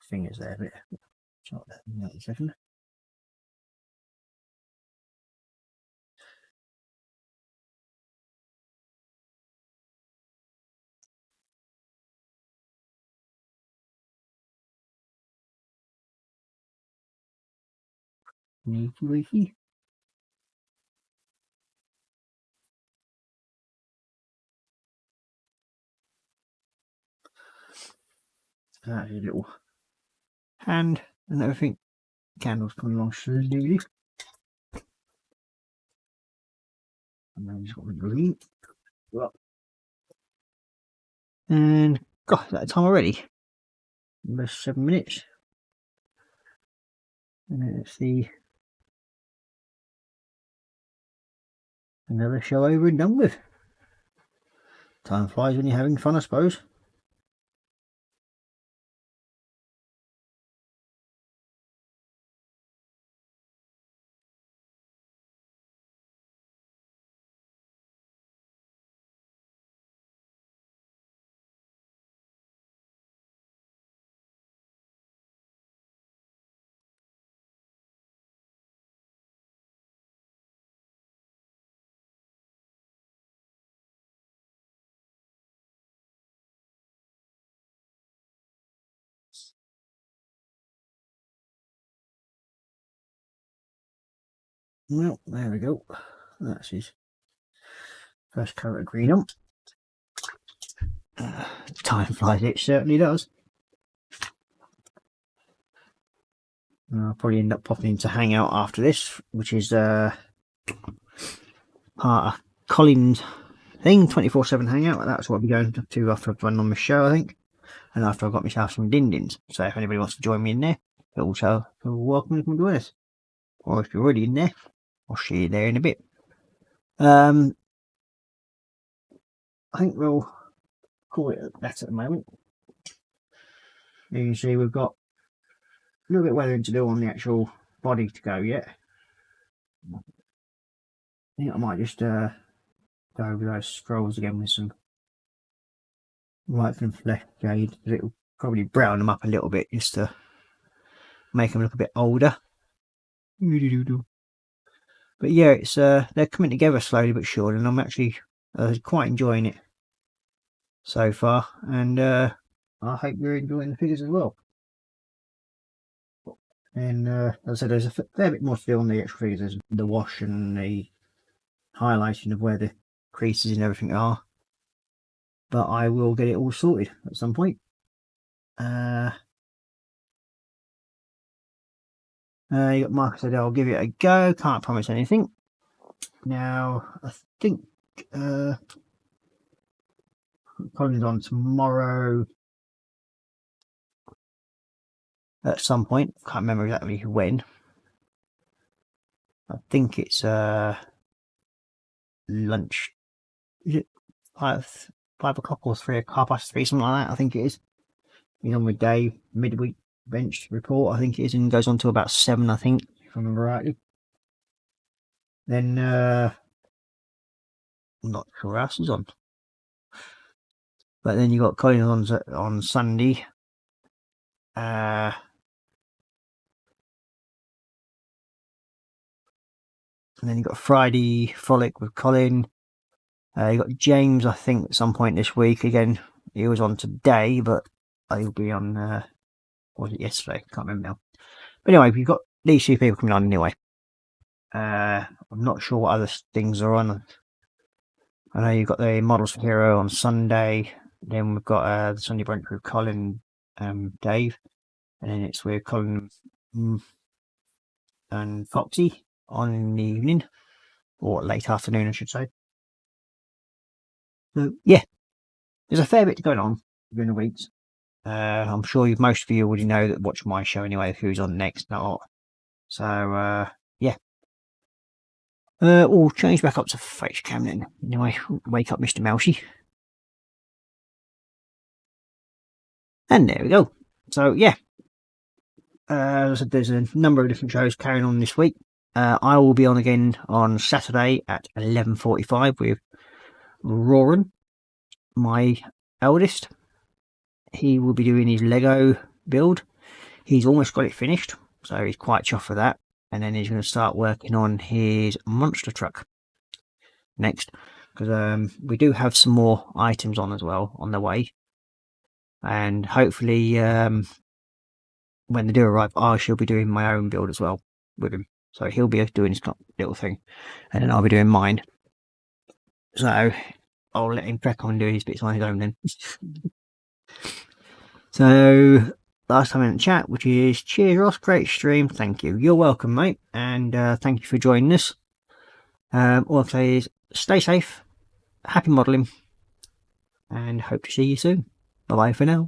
Fingers there a bit. Start that in a second. Sneaky weaky. That's a little hand and everything. Candles coming along slowly. And then he's got the green. Well. And God, is that time already? Almost 7 minutes. And let's see. Another show over and done with. Time flies when you're having fun, I suppose. Well, there we go. That's his first coat of green on. Time flies, it certainly does. I'll probably end up popping to hang out after this, which is part of Colin's thing, 24/7 hangout. That's what I'll be going to after I've run on my show, I think. And after I've got myself some din-dins. So if anybody wants to join me in there, you're also welcome to come join us. Or if you're already in there, I'll see you there in a bit. I think we'll call it that at the moment. You can see we've got a little bit of weathering to do on the actual body to go yet. I think I might just go over those scrolls again with some white and flesh shade. It'll probably brown them up a little bit just to make them look a bit older. But yeah, it's they're coming together slowly but surely, and I'm actually quite enjoying it so far, and I hope you're enjoying the figures as well. And as I said, there's a fair bit more to do on the extra figures. There's the wash and the highlighting of where the creases and everything are, but I will get it all sorted at some point. You got Mark said I'll give it a go, can't promise anything. Now I think Colin's on tomorrow at some point, can't remember exactly when. I think it's lunch, is it 5 o'clock or 3:30, something like that. I think it is. He's on with Dave, midweek bench report, I think it is, and goes on to about 7, I think, if I remember rightly. Then I'm not sure what else is on, but then you got Colin on Sunday. And then you got Friday Frolic with Colin. You got James, I think, at some point this week. Again, he was on today, but he'll be on, was it yesterday? Can't remember now. But anyway, you've got these 2 people coming on anyway. I'm not sure what other things are on. I know you've got the Models for Hero on Sunday. Then we've got the Sunday brunch with Colin and Dave. And then it's with Colin and Foxy on in the evening, or late afternoon, I should say. So yeah, there's a fair bit going on during the weeks. I'm sure most of you already know that watch my show anyway, who's on next, not. So yeah, we'll change back up to face cam then. Anyway, wake up, Mr. Mousey. And there we go. So yeah, as I said, there's a number of different shows carrying on this week. I will be on again on Saturday at 11:45 with Roran, my eldest. He will be doing his Lego build. He's almost got it finished, so he's quite chuffed with that. And then he's going to start working on his monster truck next, because we do have some more items on as well on the way. And hopefully, when they do arrive, I shall be doing my own build as well with him. So he'll be doing his little thing, and then I'll be doing mine. So I'll let him crack on doing his bits on his own then. So last time in the chat, which is cheers Ross, great stream, thank you. You're welcome, mate, and thank you for joining us. All I'll say is stay safe, happy modelling, and hope to see you soon. Bye bye for now.